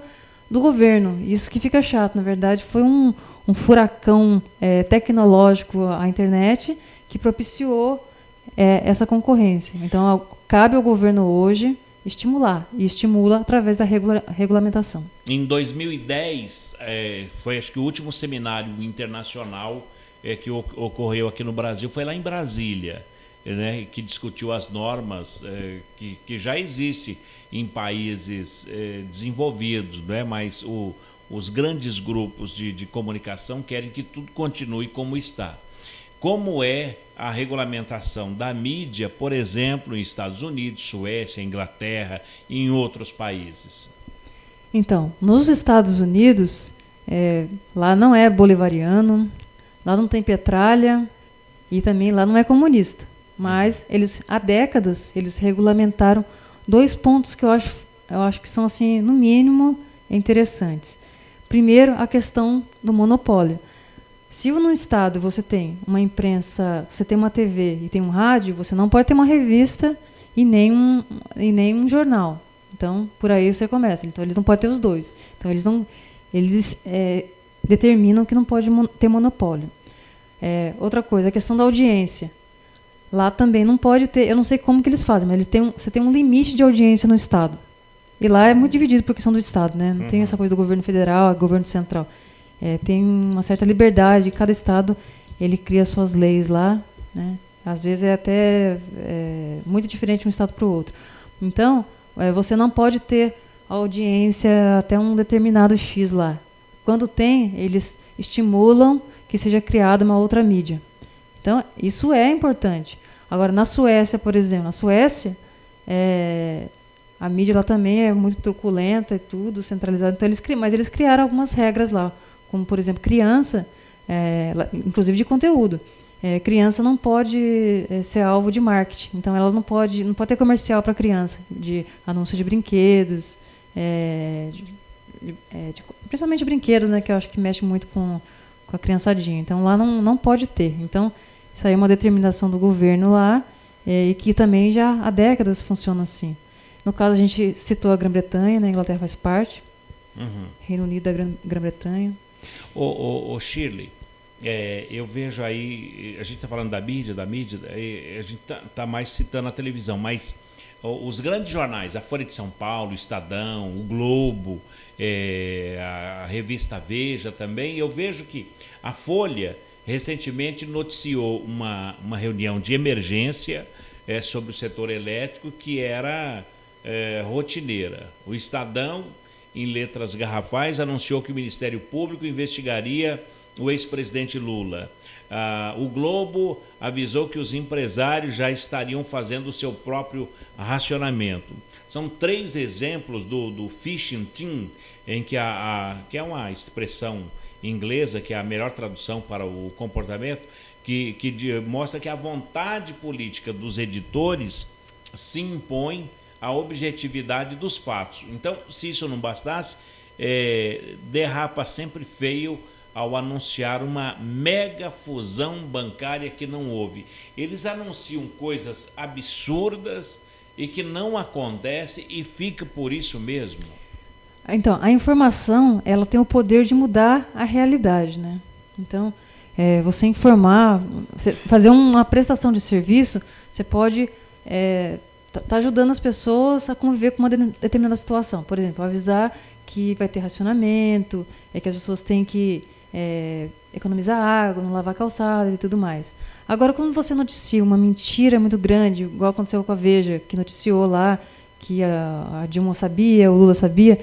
do governo, isso que fica chato, na verdade, foi um furacão tecnológico, a internet, que propiciou essa concorrência. Então, cabe ao governo hoje estimular, e estimula através da regulamentação. Em 2010, foi acho que o último seminário internacional que ocorreu aqui no Brasil, foi lá em Brasília, né, que discutiu as normas que já existem em países desenvolvidos, né, mas os grandes grupos de comunicação querem que tudo continue como está. Como é a regulamentação da mídia, por exemplo, em Estados Unidos, Suécia, Inglaterra e em outros países? Então, nos Estados Unidos, lá não é bolivariano, lá não tem petralha e também lá não é comunista. Mas há décadas, eles regulamentaram 2 pontos que eu acho que são, assim, no mínimo, interessantes. Primeiro, a questão do monopólio. Se no estado você tem uma imprensa, você tem uma TV e tem um rádio, você não pode ter uma revista e nem um jornal. Então, por aí você começa. Então, eles não podem ter os dois. Então, eles determinam que não pode ter monopólio. Outra coisa, a questão da audiência. Lá também não pode ter, eu não sei como que eles fazem, mas você tem um limite de audiência no estado. E lá é muito dividido por questão do estado, né? Não tem essa coisa do governo federal, governo central. Tem uma certa liberdade, cada estado ele cria suas leis lá, né? Às vezes é até muito diferente de um estado para o outro. Então, você não pode ter audiência até um determinado X lá. Quando tem, eles estimulam que seja criada uma outra mídia. Então, isso é importante. Agora, na Suécia, por exemplo, a mídia lá também é muito truculenta e tudo, centralizado. Então, mas eles criaram algumas regras lá, como, por exemplo, criança, inclusive de conteúdo. Criança não pode ser alvo de marketing. Então, ela não pode ter comercial para criança, de anúncio de brinquedos, principalmente brinquedos, né, que eu acho que mexe muito com a criançadinha. Então, lá não pode ter. Então, isso aí é uma determinação do governo lá, e que também já há décadas funciona assim. No caso, a gente citou a Grã-Bretanha, né, a Inglaterra faz parte, Reino Unido da Grã-Bretanha. Ô Shirley, eu vejo aí, a gente está falando da mídia, a gente está mais citando a televisão, mas os grandes jornais, a Folha de São Paulo, o Estadão, o Globo, a revista Veja também, eu vejo que a Folha recentemente noticiou uma reunião de emergência sobre o setor elétrico que era rotineira. O Estadão, em letras garrafais, anunciou que o Ministério Público investigaria o ex-presidente Lula. O Globo avisou que os empresários já estariam fazendo o seu próprio racionamento. São 3 exemplos do phishing team, em que que é uma expressão inglesa, que é a melhor tradução para o comportamento, que mostra que a vontade política dos editores se impõe à objetividade dos fatos. Então, se isso não bastasse, derrapa sempre feio ao anunciar uma mega fusão bancária que não houve. Eles anunciam coisas absurdas e que não acontece e fica por isso mesmo. Então, a informação, ela tem o poder de mudar a realidade, né? Então, você informar, fazer uma prestação de serviço, você pode tá ajudando as pessoas a conviver com uma determinada situação. Por exemplo, avisar que vai ter racionamento, que as pessoas têm que economizar água, não lavar calçada e tudo mais. Agora, quando você noticia uma mentira muito grande, igual aconteceu com a Veja, que noticiou lá que a Dilma sabia, o Lula sabia,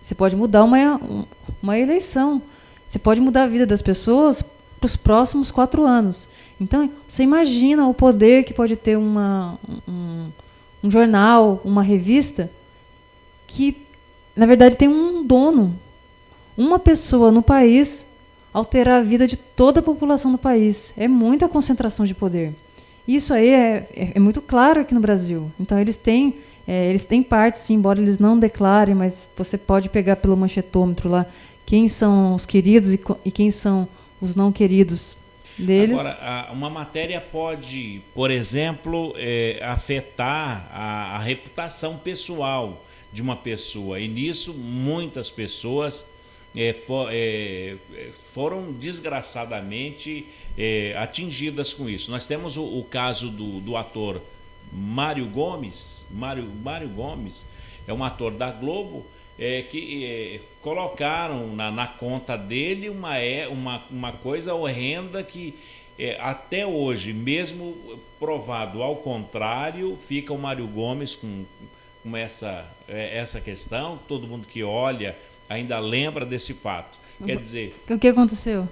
você pode mudar uma eleição. Você pode mudar a vida das pessoas para os próximos 4 anos. Então, você imagina o poder que pode ter um jornal, uma revista, que, na verdade, tem um dono. Uma pessoa no país alterar a vida de toda a população do país. É muita concentração de poder. Isso aí é muito claro aqui no Brasil. Então, eles têm parte, sim, embora eles não declarem, mas você pode pegar pelo manchetômetro lá quem são os queridos e quem são os não queridos deles. Agora, uma matéria pode, por exemplo, afetar a reputação pessoal de uma pessoa. E nisso, muitas pessoas foram desgraçadamente atingidas com isso. Nós temos o caso do ator Mário Gomes. Mário Gomes é um ator da Globo que colocaram na conta dele uma coisa horrenda que até hoje, mesmo provado ao contrário, fica o Mário Gomes com essa questão. Todo mundo que olha ainda lembra desse fato. Quer dizer... O que aconteceu?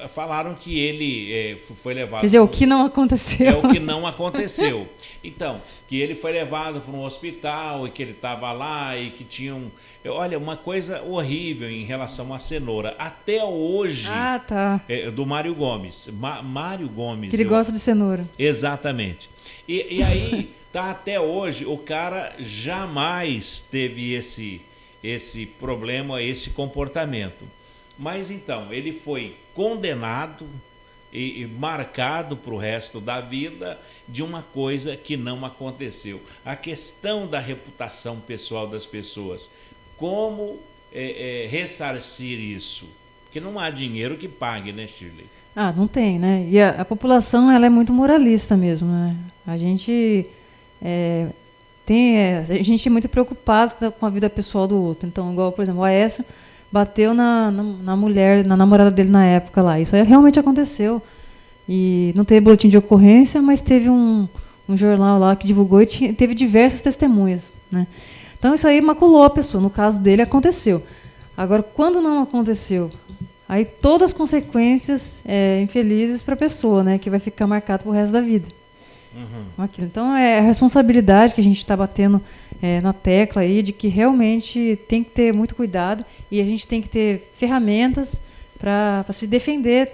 Falaram que ele foi levado... Quer dizer, o que não aconteceu. O que não aconteceu. Então, que ele foi levado para um hospital e que ele estava lá e que tinha olha, uma coisa horrível em relação à cenoura. Até hoje... Ah, tá. Do Mário Gomes. Mário Gomes. Que ele gosta de cenoura. Exatamente. E aí, tá até hoje, o cara jamais teve esse problema, esse comportamento. Mas então, ele foi condenado e marcado para o resto da vida de uma coisa que não aconteceu. A questão da reputação pessoal das pessoas. Como ressarcir isso? Porque não há dinheiro que pague, né, Shirley? Ah, não tem, né? E a população, ela é muito moralista mesmo, né? A gente a gente é muito preocupado com a vida pessoal do outro. Então, igual, por exemplo, o Aécio bateu na mulher, na namorada dele na época lá. Isso aí realmente aconteceu. E não teve boletim de ocorrência, mas teve um jornal lá que divulgou e teve diversas testemunhas, né? Então, isso aí maculou a pessoa. No caso dele, aconteceu. Agora, quando não aconteceu, aí todas as consequências infelizes para a pessoa, né? Que vai ficar marcado pro resto da vida. Aquilo. Então, é a responsabilidade que a gente está batendo na tecla aí de que realmente tem que ter muito cuidado e a gente tem que ter ferramentas para se defender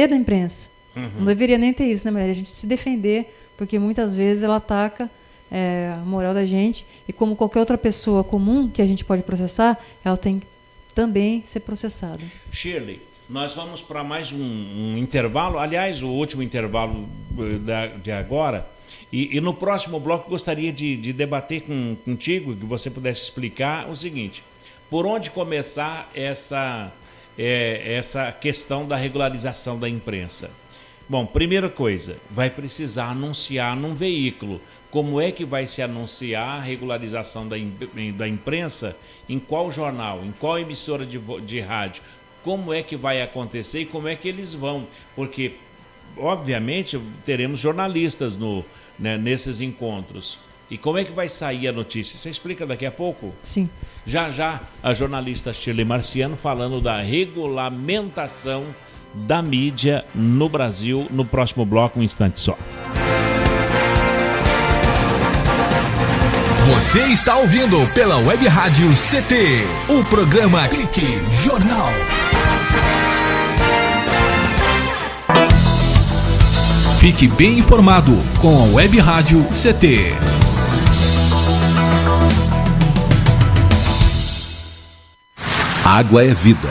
da imprensa. Não deveria nem ter isso, né, Maria? A gente se defender, porque muitas vezes ela ataca a moral da gente, e como qualquer outra pessoa comum que a gente pode processar, ela tem que também ser processada. Shirley, nós vamos para mais um intervalo, aliás, o último intervalo de agora, e no próximo bloco gostaria de debater contigo, que você pudesse explicar o seguinte: por onde começar essa questão da regularização da imprensa? Bom, primeira coisa, vai precisar anunciar num veículo. Como é que vai se anunciar a regularização da imprensa? Em qual jornal? Em qual emissora de rádio? Como é que vai acontecer e como é que eles vão? Porque, obviamente, teremos jornalistas nesses encontros. E como é que vai sair a notícia? Você explica daqui a pouco? Sim. Já a jornalista Shirley Marciano falando da regulamentação da mídia no Brasil, no próximo bloco, um instante só. Você está ouvindo pela Web Rádio CT, o programa Clique Jornal. Fique bem informado com a Web Rádio CT. Água é vida.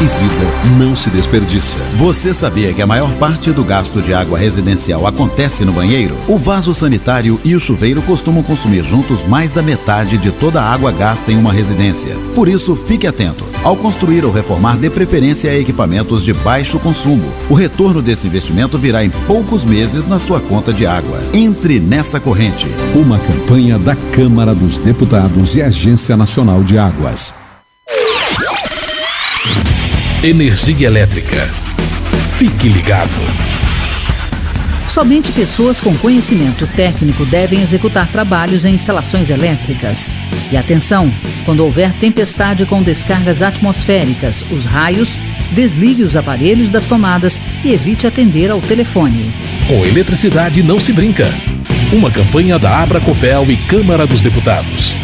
E vida não se desperdiça. Você sabia que a maior parte do gasto de água residencial acontece no banheiro? O vaso sanitário e o chuveiro costumam consumir juntos mais da metade de toda a água gasta em uma residência. Por isso, fique atento. Ao construir ou reformar, dê preferência a equipamentos de baixo consumo. O retorno desse investimento virá em poucos meses na sua conta de água. Entre nessa corrente. Uma campanha da Câmara dos Deputados e Agência Nacional de Águas. Energia elétrica. Fique ligado. Somente pessoas com conhecimento técnico devem executar trabalhos em instalações elétricas. E atenção, quando houver tempestade com descargas atmosféricas, os raios, desligue os aparelhos das tomadas e evite atender ao telefone. Com eletricidade não se brinca. Uma campanha da Abracopel e Câmara dos Deputados.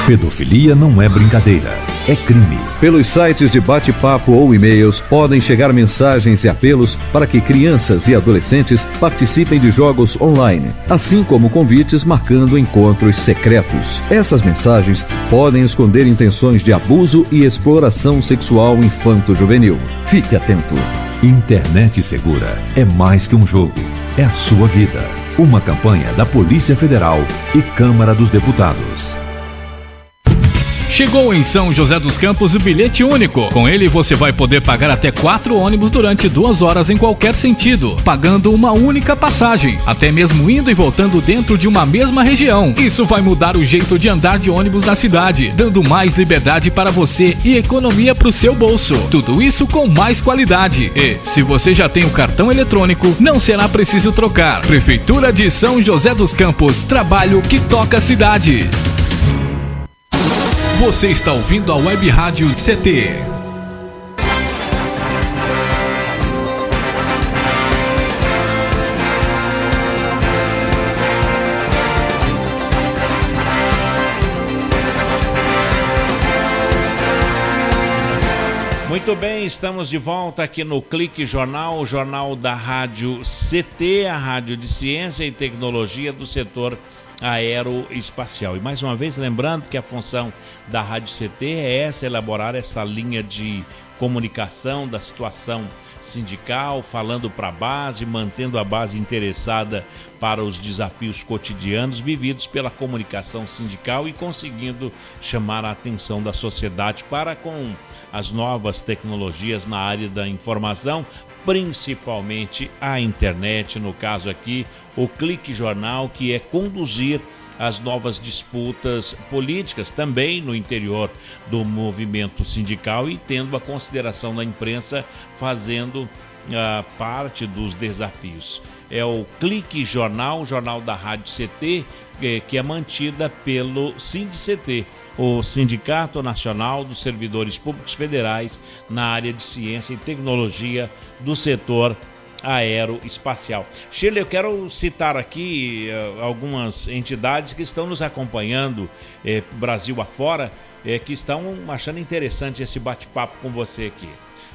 Pedofilia não é brincadeira, é crime. Pelos sites de bate-papo ou e-mails podem chegar mensagens e apelos para que crianças e adolescentes participem de jogos online, assim como convites marcando encontros secretos. Essas mensagens podem esconder intenções de abuso e exploração sexual infanto-juvenil. Fique atento. Internet segura é mais que um jogo, é a sua vida. Uma campanha da Polícia Federal e Câmara dos Deputados. Chegou em São José dos Campos o bilhete único. Com ele você vai poder pagar até 4 ônibus durante 2 horas em qualquer sentido, pagando uma única passagem, até mesmo indo e voltando dentro de uma mesma região. Isso vai mudar o jeito de andar de ônibus na cidade, dando mais liberdade para você e economia para o seu bolso. Tudo isso com mais qualidade. E, se você já tem o cartão eletrônico, não será preciso trocar. Prefeitura de São José dos Campos, trabalho que toca a cidade. Você está ouvindo a Web Rádio CT. Muito bem, estamos de volta aqui no Clique Jornal, o jornal da Rádio CT, a Rádio de Ciência e Tecnologia do setor aeroespacial. E mais uma vez, lembrando que a função da Rádio CT é essa, elaborar essa linha de comunicação da situação sindical, falando para a base, mantendo a base interessada para os desafios cotidianos vividos pela comunicação sindical e conseguindo chamar a atenção da sociedade para com as novas tecnologias na área da informação, principalmente a internet, no caso aqui o Clique Jornal, que é conduzir as novas disputas políticas também no interior do movimento sindical e tendo a consideração da imprensa fazendo parte dos desafios. É o Clique Jornal, jornal da Rádio CT, que é mantida pelo SINDCT, o Sindicato Nacional dos Servidores Públicos Federais na área de Ciência e Tecnologia do setor aeroespacial. Shirley, eu quero citar aqui algumas entidades que estão nos acompanhando Brasil afora, que estão achando interessante esse bate-papo com você aqui.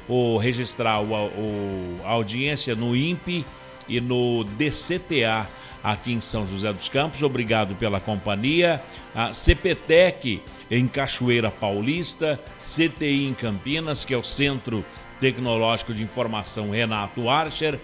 Vou registrar a audiência no INPE e no DCTA aqui em São José dos Campos. Obrigado pela companhia. A CPTEC em Cachoeira Paulista, CTI em Campinas, que é o Centro Tecnológico de Informação Renato Archer,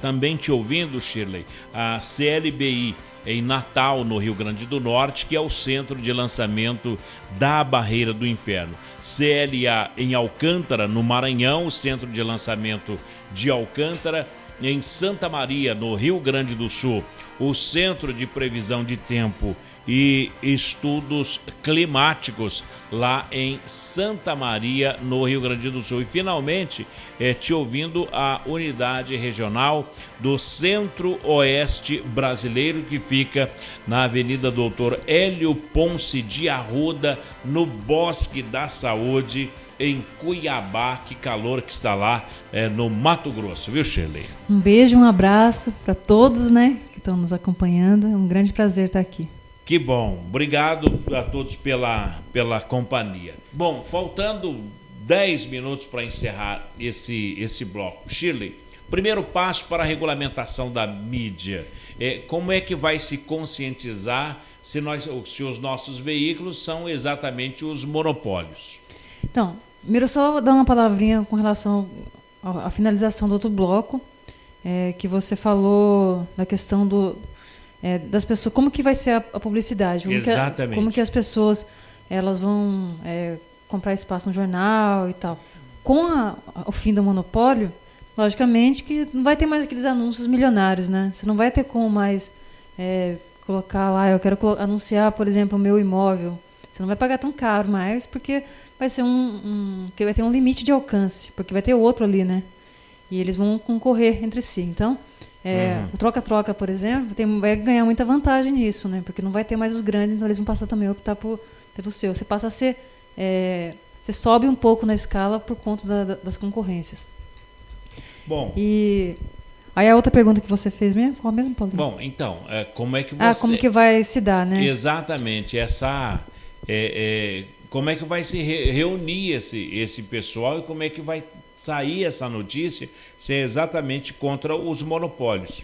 também te ouvindo, Shirley, a CLBI em Natal, no Rio Grande do Norte, que é o Centro de Lançamento da Barreira do Inferno. CLA em Alcântara, no Maranhão, o Centro de Lançamento de Alcântara. Em Santa Maria, no Rio Grande do Sul, o Centro de Previsão de Tempo e Estudos Climáticos, lá em Santa Maria, no Rio Grande do Sul. E finalmente, te ouvindo a unidade regional do Centro-Oeste Brasileiro, que fica na Avenida Doutor Hélio Ponce de Arruda, no Bosque da Saúde, em Cuiabá. Que calor que está lá no Mato Grosso, viu, Shirley? Um beijo, um abraço para todos, né, que estão nos acompanhando. É um grande prazer estar aqui. Que bom, obrigado a todos pela companhia. Bom, faltando 10 minutos para encerrar esse bloco. Shirley, primeiro passo para a regulamentação da mídia. Como é que vai se conscientizar se os nossos veículos são exatamente os monopólios? Então, primeiro só dar uma palavrinha com relação à finalização do outro bloco, que você falou da questão das pessoas, como que vai ser a publicidade, exatamente. Como que as pessoas elas vão comprar espaço no jornal e tal. Com o fim do monopólio, logicamente que não vai ter mais aqueles anúncios milionários, né? Você não vai ter como mais colocar lá, eu quero anunciar, por exemplo, o meu imóvel. Você não vai pagar tão caro mais, porque vai ser que vai ter um limite de alcance, porque vai ter outro ali, né? E eles vão concorrer entre si. Então, o troca-troca, por exemplo, vai ganhar muita vantagem nisso, né? Porque não vai ter mais os grandes, então eles vão passar também a optar pelo seu. Você passa a ser... você sobe um pouco na escala por conta das concorrências. Bom... E aí a outra pergunta que você fez mesmo, qual mesmo, Paulo? Bom, então, como é que você... como que vai se dar, né? Exatamente, como é que vai se reunir esse pessoal e como é que vai sair essa notícia se é exatamente contra os monopólios?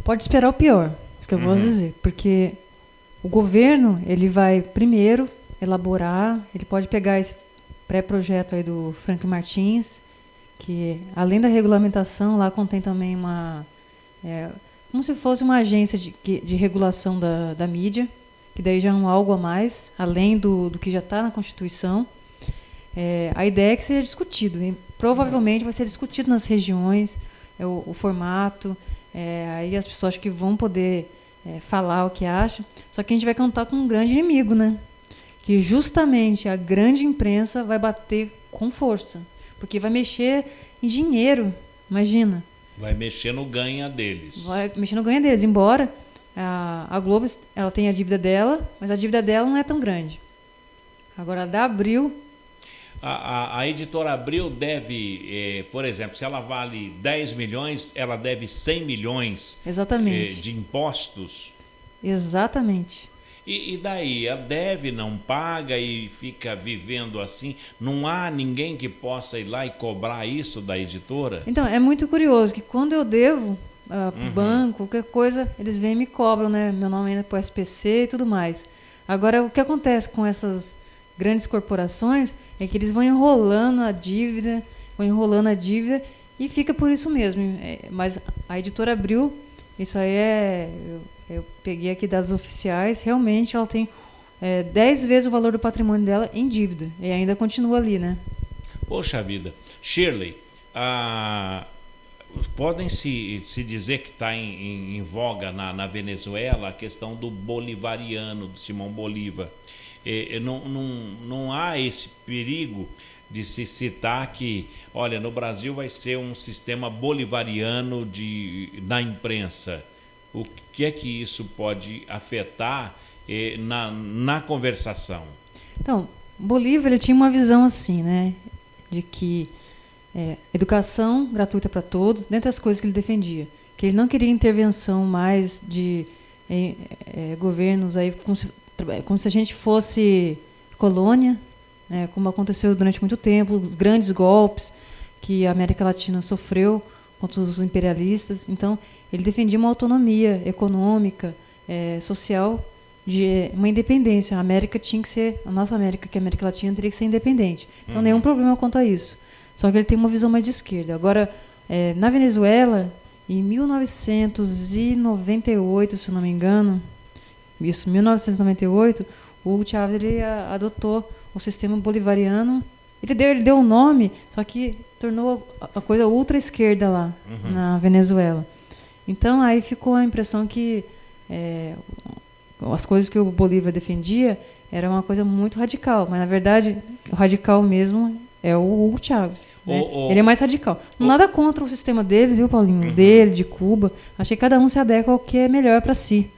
Pode esperar o pior, isso que eu vou dizer, porque o governo, ele vai primeiro elaborar, ele pode pegar esse pré-projeto aí do Frank Martins, que além da regulamentação, lá contém também como se fosse uma agência de regulação da mídia, que daí já é algo a mais, além do que já está na Constituição. A ideia é que seja discutido, e provavelmente vai ser discutido nas regiões, o formato, aí as pessoas acho que vão poder falar o que acham, só que a gente vai contar com um grande inimigo, né? Que justamente a grande imprensa vai bater com força, porque vai mexer em dinheiro, imagina. Vai mexer no ganha deles. Vai mexer no ganha deles, embora a Globo ela tem a dívida dela, mas a dívida dela não é tão grande. Agora, a da Abril... A editora Abril deve, por exemplo, se ela vale 10 milhões, ela deve 100 milhões exatamente. De impostos. Exatamente. E daí? A deve, não paga e fica vivendo assim? Não há ninguém que possa ir lá e cobrar isso da editora? Então, é muito curioso que quando eu devo para o banco, qualquer coisa, eles vêm e me cobram, né? Meu nome ainda para o SPC e tudo mais. Agora, o que acontece com essas grandes corporações é que eles vão enrolando a dívida e fica por isso mesmo. Mas a editora Abril, isso aí eu peguei aqui dados oficiais, realmente ela tem 10 vezes o valor do patrimônio dela em dívida e ainda continua ali, né? Poxa vida. Shirley, podem se dizer que está em voga na Venezuela a questão do bolivariano, do Simão Bolívar. Não há esse perigo de se citar que, olha, no Brasil vai ser um sistema bolivariano na imprensa. O que é que isso pode afetar na conversação? Então, Bolívar ele tinha uma visão assim, né, de que educação gratuita para todos, dentre as coisas que ele defendia. Que ele não queria intervenção mais de governos, aí, como se a gente fosse colônia, né, como aconteceu durante muito tempo, os grandes golpes que a América Latina sofreu contra os imperialistas. Então, ele defendia uma autonomia econômica, social, de uma independência. A nossa América, que é a América Latina, teria que ser independente. Então, nenhum problema quanto a isso. Só que ele tem uma visão mais de esquerda. Agora, na Venezuela, em 1998, se não me engano, 1998, o Hugo Chávez ele adotou o sistema bolivariano. Ele deu um nome, só que tornou a coisa ultra-esquerda lá, na Venezuela. Então, aí ficou a impressão que as coisas que o Bolívar defendia era uma coisa muito radical, mas, na verdade, o radical mesmo é o Hugo Chávez. Né? Ele é mais radical. Nada contra o sistema deles, viu, Paulinho? Dele, de Cuba. Achei que cada um se adequa ao que é melhor para si.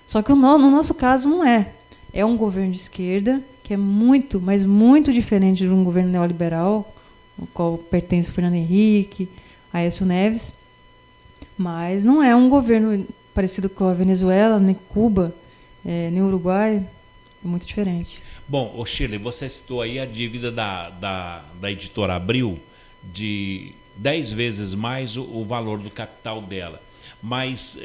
Só que no nosso caso não é. É um governo de esquerda, que é muito, mas muito diferente de um governo neoliberal, ao qual pertence o Fernando Henrique, Aécio Neves. Mas não é um governo parecido com a Venezuela, nem Cuba, nem Uruguai. É muito diferente. Bom, Shirley, você citou aí a dívida da editora Abril de 10 vezes mais o valor do capital dela. Mas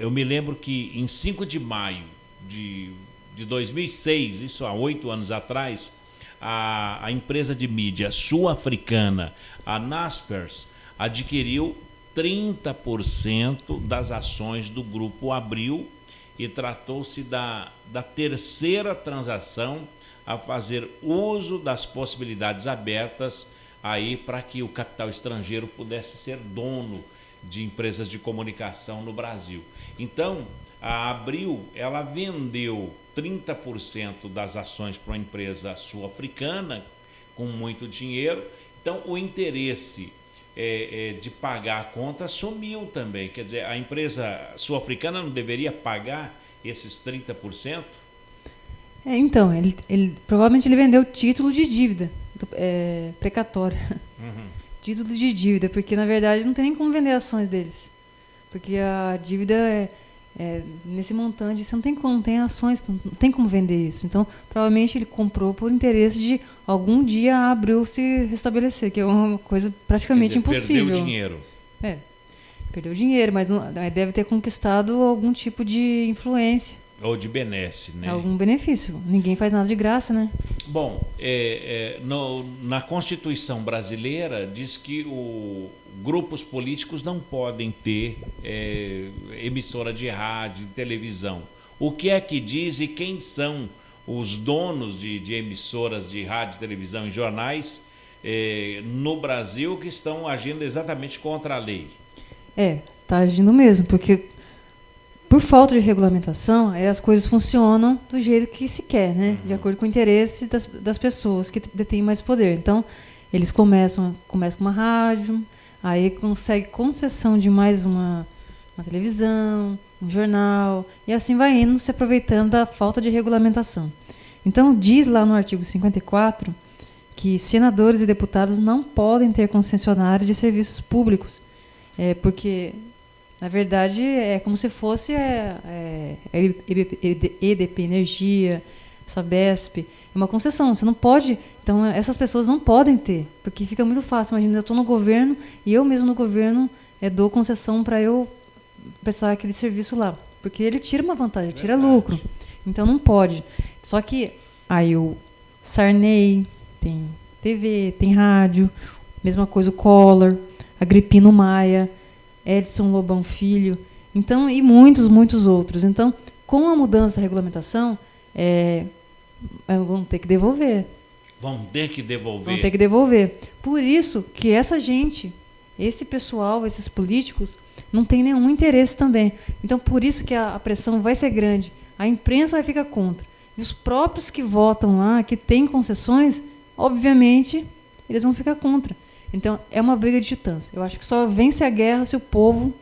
eu me lembro que em 5 de maio de 2006, isso há 8 anos atrás, a empresa de mídia sul-africana, a Naspers, adquiriu 30% das ações do Grupo Abril, e tratou-se da terceira transação a fazer uso das possibilidades abertas aí para que o capital estrangeiro pudesse ser dono de empresas de comunicação no Brasil. Então, a Abril, ela vendeu 30% das ações para uma empresa sul-africana com muito dinheiro. Então, o interesse de pagar a conta sumiu também. Quer dizer, a empresa sul-africana não deveria pagar esses 30%? Então, provavelmente ele vendeu título de dívida precatória. Título de dívida, porque na verdade não tem nem como vender ações deles. Porque a dívida nesse montante, você não tem como, tem ações, não tem como vender isso. Então, provavelmente ele comprou por interesse de algum dia a Abril se restabelecer, que é uma coisa praticamente impossível. Perdeu dinheiro. Perdeu dinheiro, mas deve ter conquistado algum tipo de influência. Ou de benesse, né? Algum benefício. Ninguém faz nada de graça, né? Bom, na Constituição brasileira diz que grupos políticos não podem ter emissora de rádio, de televisão. O que é que diz e quem são os donos de emissoras de rádio, televisão e jornais no Brasil que estão agindo exatamente contra a lei? Está agindo mesmo, porque por falta de regulamentação, as coisas funcionam do jeito que se quer, né? De acordo com o interesse das pessoas que detêm mais poder. Então, eles começam com uma rádio, aí consegue concessão de mais uma televisão, um jornal, e assim vai indo, se aproveitando da falta de regulamentação. Então, diz lá no artigo 54 que senadores e deputados não podem ter concessionária de serviços públicos, porque, na verdade, é como se fosse EDP Energia, Sabesp, uma concessão. Você não pode. Então, essas pessoas não podem ter, porque fica muito fácil. Imagina, eu estou no governo e eu mesmo no governo dou concessão para eu prestar aquele serviço lá. Porque ele tira uma vantagem, tira lucro. Então, não pode. Só que aí o Sarney tem TV, tem rádio, mesma coisa o Collor, Agripino Maia, Edson Lobão Filho, então, e muitos outros. Então, com a mudança da regulamentação, vão ter que devolver. Vão ter que devolver. Por isso que essa gente, esse pessoal, esses políticos, não tem nenhum interesse também. Então, por isso que a pressão vai ser grande. A imprensa vai ficar contra. E os próprios que votam lá, que têm concessões, obviamente, eles vão ficar contra. Então, é uma briga de titãs. Eu acho que só vence a guerra se o povo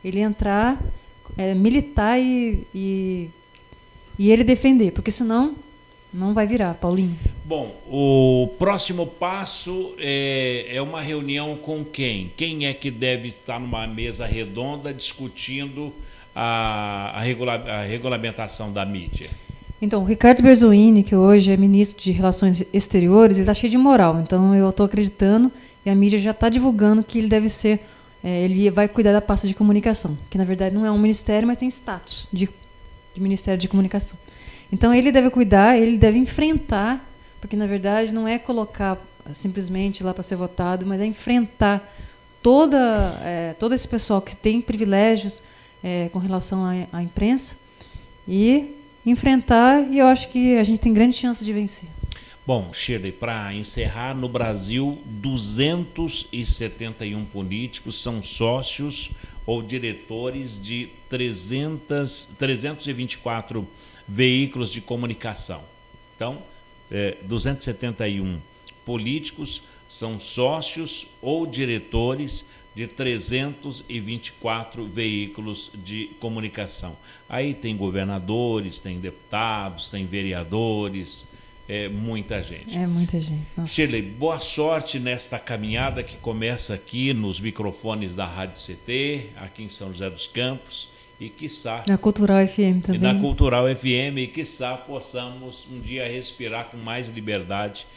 ele entrar, militar e ele defender. Porque senão, não vai virar, Paulinho. Bom, o próximo passo é uma reunião com quem? Quem é que deve estar numa mesa redonda discutindo a regulamentação da mídia? Então, o Ricardo Berzoini, que hoje é ministro de Relações Exteriores, ele está cheio de moral. Então, eu estou acreditando e a mídia já está divulgando que ele deve ser, ele vai cuidar da pasta de comunicação, que na verdade não é um ministério, mas tem status de Ministério de Comunicação. Então, ele deve cuidar, ele deve enfrentar, porque na verdade não é colocar simplesmente lá para ser votado, mas é enfrentar todo esse pessoal que tem privilégios com relação à imprensa e enfrentar, e eu acho que a gente tem grande chance de vencer. Bom, Shirley, para encerrar, no Brasil, 271 políticos são sócios ou diretores de 324 veículos de comunicação. Então, 271 políticos são sócios ou diretores de 324 veículos de comunicação. Aí tem governadores, tem deputados, tem vereadores, muita gente. Muita gente. Nossa. Shirley, boa sorte nesta caminhada que começa aqui nos microfones da Rádio CT, aqui em São José dos Campos. E quiçá na Cultural FM também. E na Cultural FM, e quiçá possamos um dia respirar com mais liberdade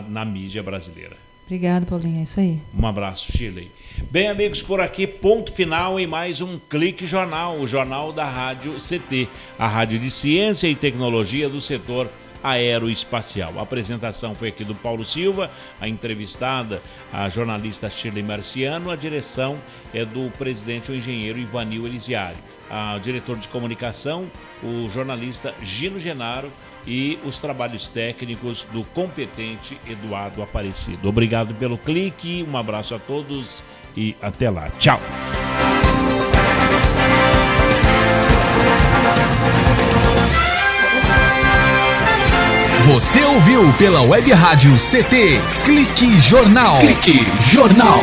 na mídia brasileira. Obrigado, Paulinho, é isso aí. Um abraço, Shirley. Bem, amigos, por aqui, ponto final em mais um Clique Jornal, o jornal da Rádio CT, a rádio de ciência e tecnologia do setor aeroespacial. A apresentação foi aqui do Paulo Silva, a entrevistada, a jornalista Shirley Marciano, a direção é do presidente, o engenheiro Ivanil Elisiário, o diretor de comunicação, o jornalista Gino Genaro e os trabalhos técnicos do competente Eduardo Aparecido. Obrigado pelo clique, um abraço a todos e até lá. Tchau! Você ouviu pela Web Rádio CT Clique Jornal. Clique Jornal.